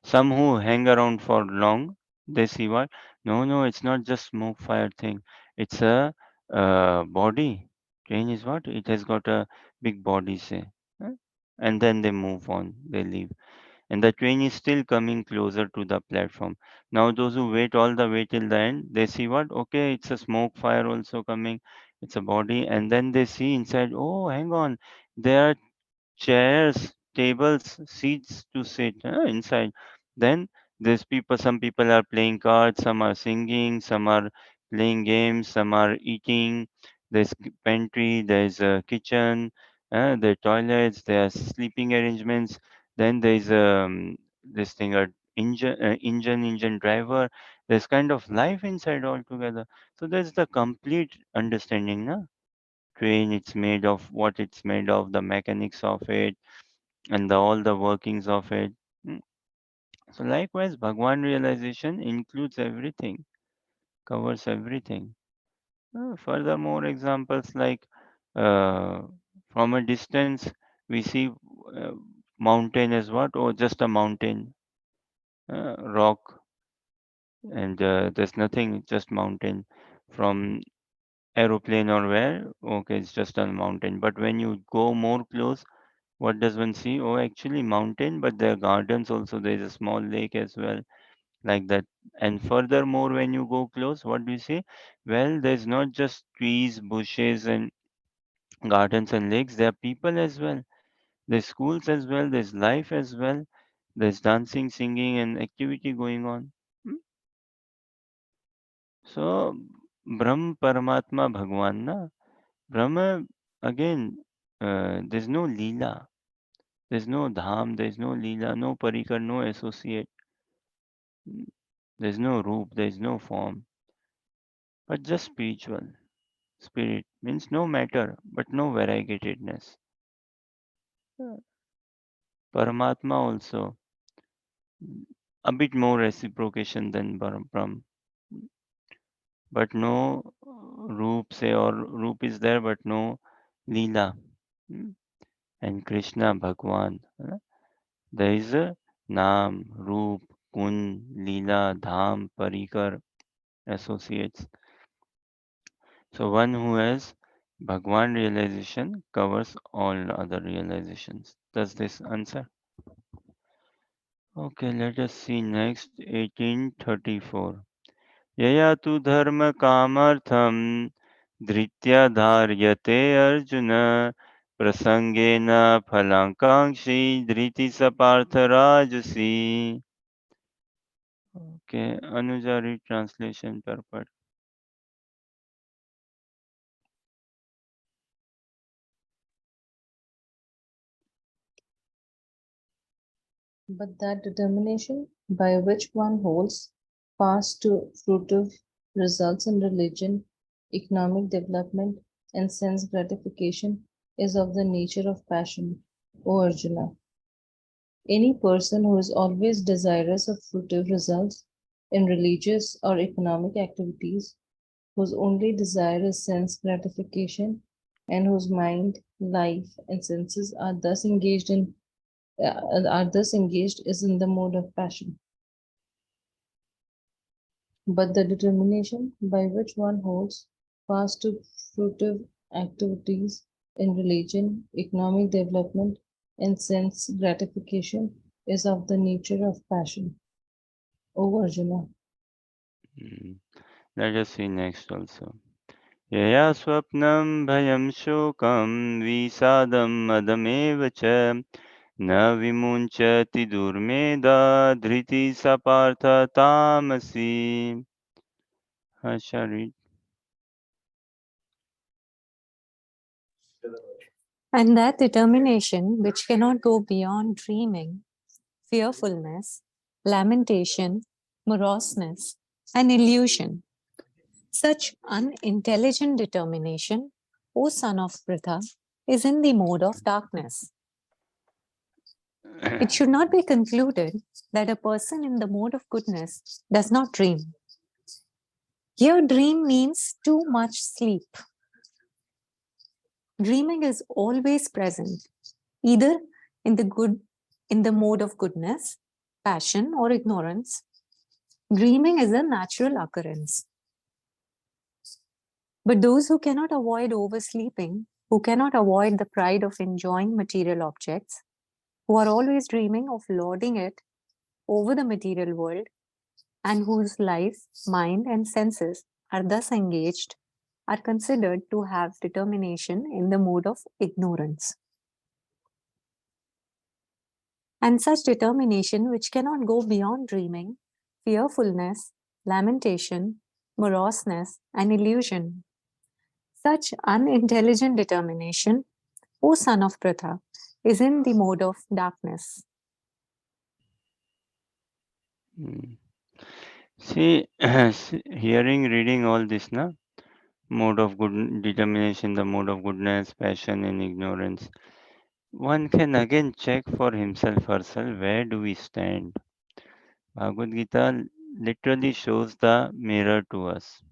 Some who hang around for long, they see what? No, it's not just smoke fire thing. It's a body. Train is what? It has got a big body, say. Huh? And then they move on, they leave. And the train is still coming closer to the platform. Now, those who wait all the way till the end, they see what? Okay, it's a smoke fire also coming. It's a body. And then they see inside, oh, hang on. There are chairs, tables, seats to sit inside. Then there's people. Some people are playing cards, some are singing, some are playing games, some are eating. There's pantry, there's a kitchen, there are toilets, there are sleeping arrangements. Then there's this thing a engine driver. There's kind of life inside altogether. So there's the complete understanding, na? Train, it's made of what it's made of, the mechanics of it, and all the workings of it. Mm. So likewise, Bhagwan realization includes everything, covers everything. Furthermore, examples like uh, from a distance we see uh, mountain as what? Oh, just a mountain, rock, and there's nothing, just mountain. From aeroplane or where? Okay, it's just a mountain. But when you go more close, what does one see? Oh, actually mountain, but there are gardens also. There is a small lake as well, like that. And furthermore, when you go close, what do you see? Well, there's not just trees, bushes, and gardens and lakes. There are people as well. There's schools as well. There's life as well. There's dancing, singing, and activity going on. Hmm? So, Brahm, Paramatma, Bhagwan, na? Brahma, again, there's no Leela. There's no dham, there's no leela, no parikar, no associate. There's no roop, there's no form, but just spiritual. Spirit means no matter, but no variegatedness. Uh, Paramatma also, a bit more reciprocation than Brahm, but no roop say, or roop is there, but no leela. Mm. And Krishna, Bhagwan, there is a Naam, Roop, Kun, Leela, Dham, Parikar, associates. So one who has Bhagwan realization covers all other realizations. Does this answer? Okay, let us see next 1834. Yaya tu dharma kamartham dhritya dharyate arjuna prasangena phalankankshi dhriti sapartha rajasi. Okay, Anuja read translation purport. But that determination by which one holds fast to fruitive results in religion, economic development, and sense gratification is of the nature of passion, O Arjuna. Any person who is always desirous of fruitive results in religious or economic activities, whose only desire is sense gratification, and whose mind, life, and senses are thus engaged is in the mode of passion. But the determination by which one holds fast to fruitive activities in religion, economic development, and sense gratification is of the nature of passion. O Arjuna, Mm. Let us see next also. यया स्वप्नं भयं शोकं विषादं मदमेव च न विमुञ्चति दुर्मेधा धृति सा Partha तामसि. Shall And that determination which cannot go beyond dreaming, fearfulness, lamentation, moroseness, and illusion. Such unintelligent determination, O son of Pritha, is in the mode of darkness. It should not be concluded that a person in the mode of goodness does not dream. Here, dream means too much sleep. Dreaming is always present, either in the mode of goodness, passion, or ignorance. Dreaming is a natural occurrence. But those who cannot avoid oversleeping, who cannot avoid the pride of enjoying material objects, who are always dreaming of lording it over the material world, and whose life, mind, and senses are thus engaged, are considered to have determination in the mode of ignorance. And such determination, which cannot go beyond dreaming, fearfulness, lamentation, moroseness, and illusion. Such unintelligent determination, O son of Pritha, is in the mode of darkness. Mm. See, hearing, reading all this, na mode of good determination, the mode of goodness, passion, and ignorance. One can again check for himself, herself, where do we stand. Bhagavad Gita literally shows the mirror to us.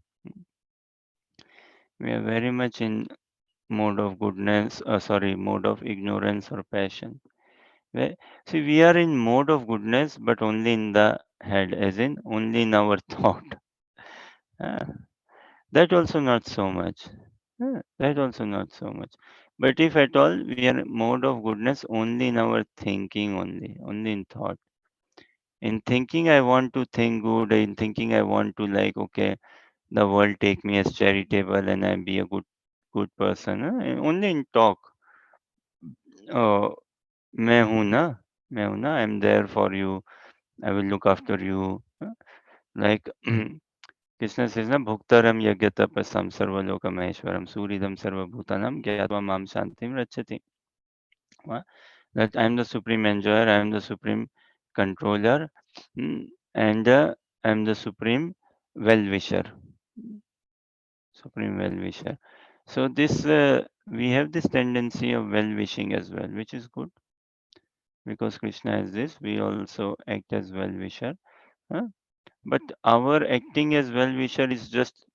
We are very much in mode of goodness, mode of ignorance or passion. Where, see, we are in mode of goodness, but only in the head, as in only in our thought. Uh, that also not so much. That also not so much. But if at all, we are in mode of goodness only in our thinking, only in thought. In thinking, I want to think good. In thinking, I want to like, okay, the world take me as charitable and I be a good person. And only in talk. Oh, मैं हूँ ना, I am there for you. I will look after you. Like Krishna says na bhuktaram yagyatapasam sarvalokamaeshwaram suridam sarvabhutanam gyatva mam shantim rachati. Uh, That I am the supreme enjoyer, I am the supreme controller, and I am the supreme well-wisher. Supreme well-wisher. So this we have this tendency of well-wishing as well, which is good because Krishna is this. We also act as well-wisher. Huh? But our acting as well-wisher is just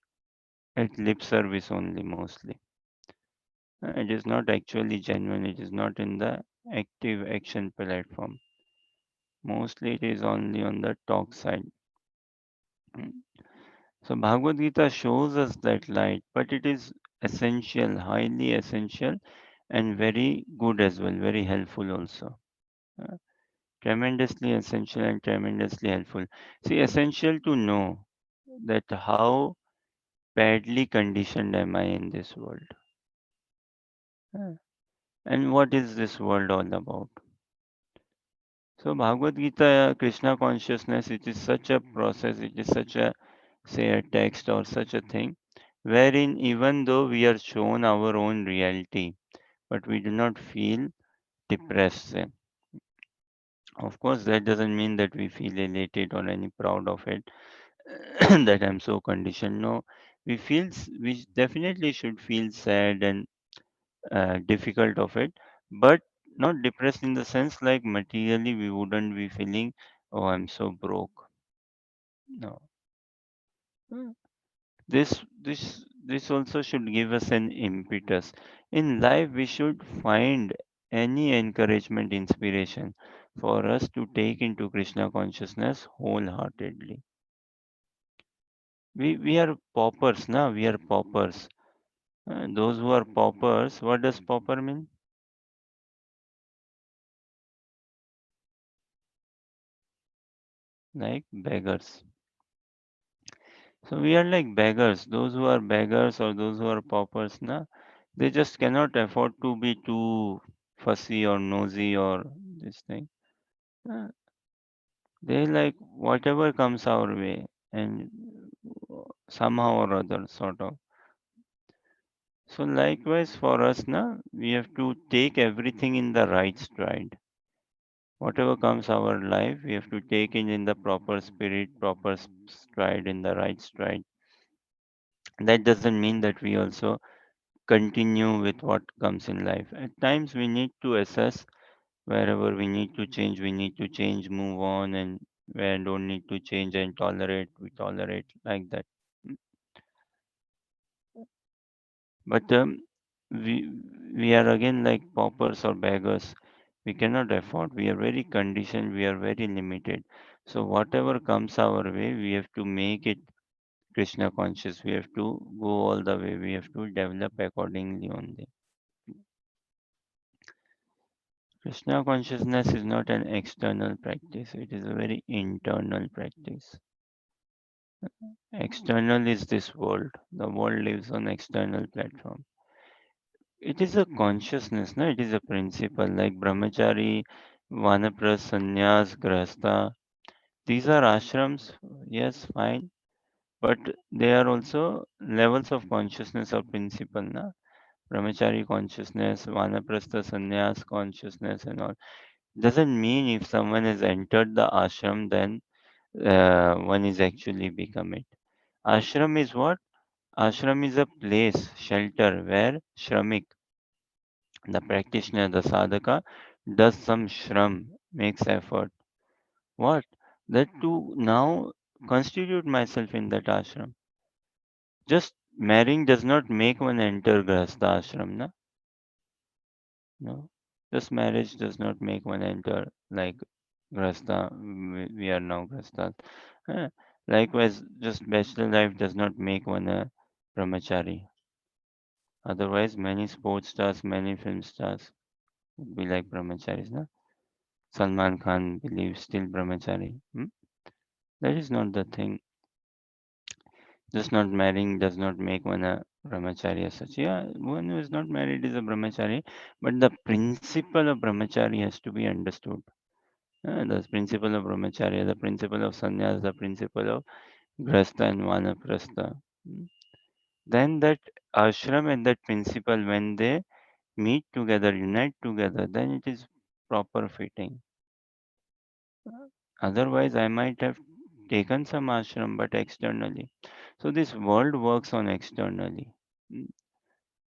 at lip service only mostly. It is not actually genuine. It is not in the active action platform. Mostly it is only on the talk side. Mm. So Bhagavad Gita shows us that light, but it is essential, highly essential, and very good as well, very helpful also. Uh, Tremendously essential and tremendously helpful. See, essential to know that how badly conditioned am I in this world, Uh, and what is this world all about. So Bhagavad Gita, Krishna consciousness, it is such a process, it is such a say a text or such a thing, wherein even though we are shown our own reality, but we do not feel depressed. Of course, that doesn't mean that we feel elated or any proud of it, that I'm so conditioned. No, we definitely should feel sad and difficult of it, but Not depressed in the sense like materially we wouldn't be feeling, oh, I'm so broke. No. Hmm. This also should give us an impetus. In life, we should find any encouragement, inspiration for us to take into Krishna consciousness wholeheartedly. We are paupers, na? We are paupers. Those who are paupers, what does pauper mean? Like beggars. So we are like beggars. Those who are beggars or those who are paupers, na, they just cannot afford to be too fussy or nosy or this thing. Uh, They like whatever comes our way and somehow or other sort of. So likewise for us, na, we have to take everything in the right stride. Whatever comes our life, we have to take it in the proper spirit, proper stride, in the right stride. That doesn't mean that we also continue with what comes in life. At times we need to assess wherever we need to change, we need to change, move on, and where don't need to change and tolerate, we tolerate like that. Mm. But we we are again like paupers or beggars. We cannot afford. We are very conditioned. We are very limited. So whatever comes our way, we have to make it Krishna conscious. We have to go all the way. We have to develop accordingly only. Krishna consciousness is not an external practice. It is a very internal practice. External is this world. The world lives on external platform. It is a consciousness, no? It is a principle like brahmachari, vanapras, sannyas, grahastha. These are ashrams, yes, fine, but they are also levels of consciousness or principle, na? Brahmachari consciousness, vanaprastha, sannyas consciousness, and all. Doesn't mean if someone has entered the ashram, then one is actually become it. Ashram is what? Ashram is a place, shelter where shramik, the practitioner, the sadhaka, does some shram, makes effort. What? That to now constitute myself in that ashram. Just marrying does not make one enter grahastha ashram, na? No. Just marriage does not make one enter like grahastha. We are now grahasthas. Eh, Likewise, just bachelor life does not make one a brahmachari. Otherwise, many sports stars, many film stars would be like brahmacharis, na? Salman Khan believes still brahmachari. That is not the thing. Just not marrying does not make one a brahmachari as such. Yeah, one who is not married is a brahmachari, but the principle of brahmachari has to be understood. The principle of brahmacharya, the principle of sannyas, the principle of grasta and vanaprastha. Mm. Then that ashram and that principle, when they meet together, unite together, then it is proper fitting. Otherwise, I might have taken some ashram, but externally. So this world works on externally. Mm.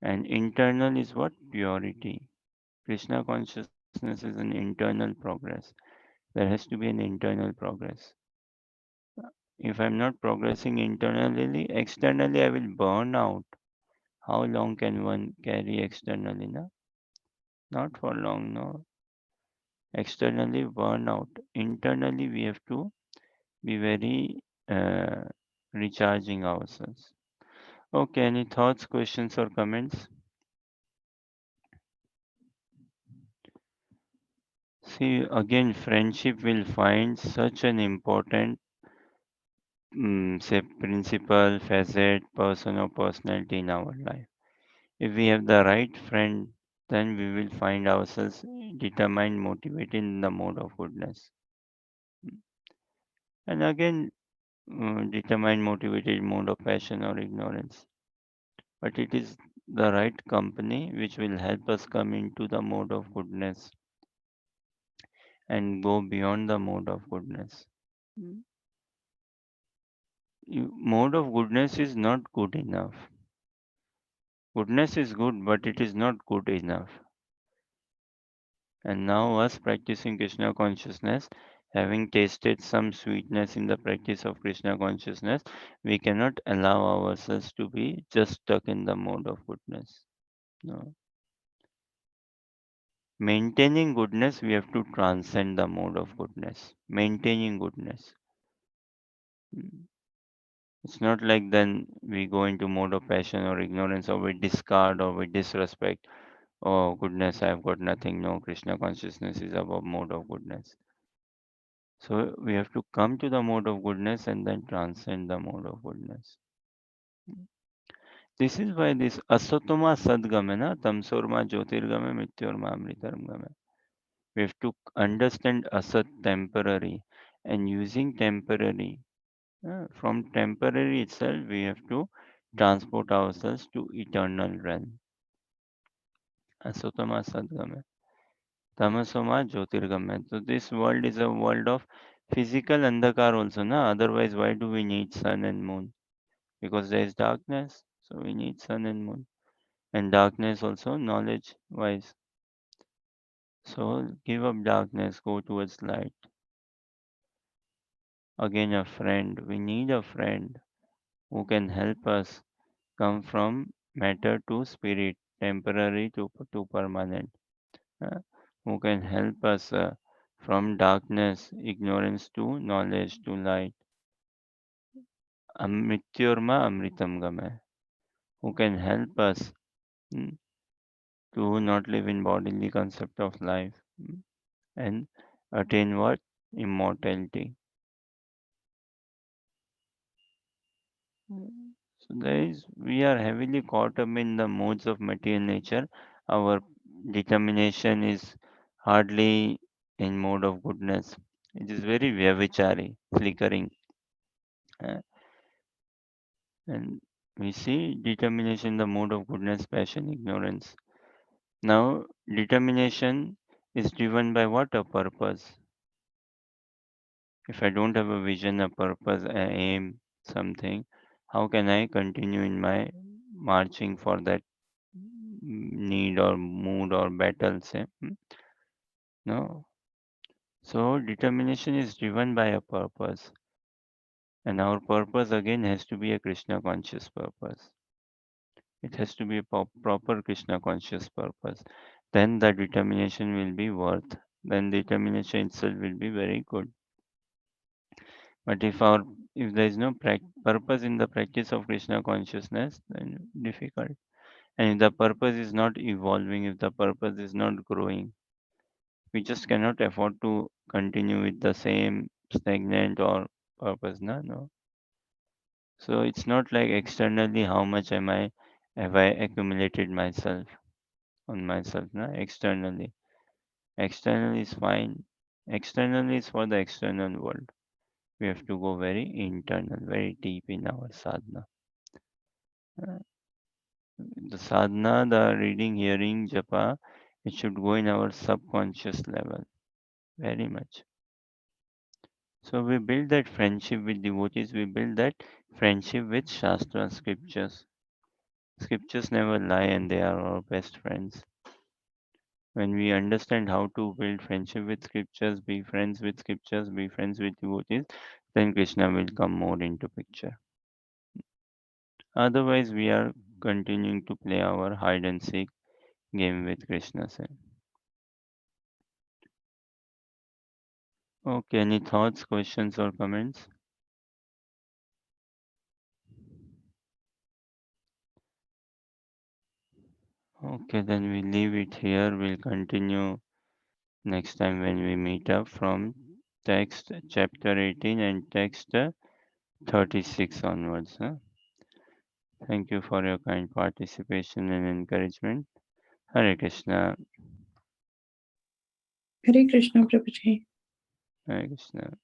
And internal is what? Purity. Krishna consciousness is an internal progress. There has to be an internal progress. If I'm not progressing internally, externally I will burn out. How long can one carry externally? No? Not for long, no. Externally burn out. Internally we have to be very uh, recharging ourselves. Okay, any thoughts, questions, or comments? See, again, friendship will find such an important, say, principle, facet, person, or personality in our life. If we have the right friend, then we will find ourselves determined, motivated in the mode of goodness. And again, determined, motivated mode of passion or ignorance. But it is the right company which will help us come into the mode of goodness and go beyond the mode of goodness. Mm. Mode of goodness is not good enough. Goodness is good, but it is not good enough. And now, us practicing Krishna consciousness, having tasted some sweetness in the practice of Krishna consciousness, we cannot allow ourselves to be just stuck in the mode of goodness. No. Maintaining goodness, we have to transcend the mode of goodness. Maintaining goodness. Mm. It's not like then we go into mode of passion or ignorance or we discard or we disrespect. Oh goodness, I've got nothing. No, Krishna consciousness is above mode of goodness. So we have to come to the mode of goodness and then transcend the mode of goodness. This is why this asatoma sadgame na tamsorma jyotirgame mrityorma amritargame. We have to understand asat temporary and using temporary. From temporary itself, we have to transport ourselves to eternal realm. Asatoma sadgame. Tamasoma jyotirgame. So this world is a world of physical andhakar also, na? Otherwise, why do we need sun and moon? Because there is darkness, so we need sun and moon. And darkness also knowledge wise. So give up darkness, go towards light. Again, a friend. We need a friend who can help us come from matter to spirit, temporary to permanent. uh, who can help us from darkness, ignorance to knowledge to light. Amrityorma amritam game. Who can help us mm, to not live in bodily concept of life and attain what? Immortality. So there is, we are heavily caught up in the modes of material nature. Our determination is hardly in mode of goodness. It is very vyavachari, flickering. uh, and we see determination in the mode of goodness, passion, ignorance. Now, determination is driven by what? A purpose. If I don't have a vision, a purpose, an aim, something, how can I continue in my marching for that need or mood or battle? Say, no. So, determination is driven by a purpose, and our purpose again has to be a Krishna conscious purpose. It has to be a proper Krishna conscious purpose. Then the determination will be worth. Then determination itself will be very good. But if there is no purpose in the practice of Krishna consciousness, then difficult. And if the purpose is not evolving, if the purpose is not growing, we just cannot afford to continue with the same stagnant or purpose. No, no. So it's not like externally how much have I accumulated myself on myself, no? Externally. Externally is fine. Externally is for the external world. We have to go very internal, very deep in our sadhana. Uh, The sadhana, the reading, hearing, japa, it should go in our subconscious level very much. So we build that friendship with devotees, we build that friendship with Shastra scriptures. Scriptures never lie and they are our best friends. When we understand how to build friendship with scriptures, be friends with scriptures, be friends with devotees, then Krishna will come more into picture. Otherwise, we are continuing to play our hide and seek game with Krishna. Sir. Okay, any thoughts, questions, or comments? Okay, then we leave it here. We'll continue next time when we meet up from text chapter 18 and text 36 onwards. Huh? Thank you for your kind participation and encouragement. Hare Krishna, Hare Krishna, Prabhuji. Hare Krishna.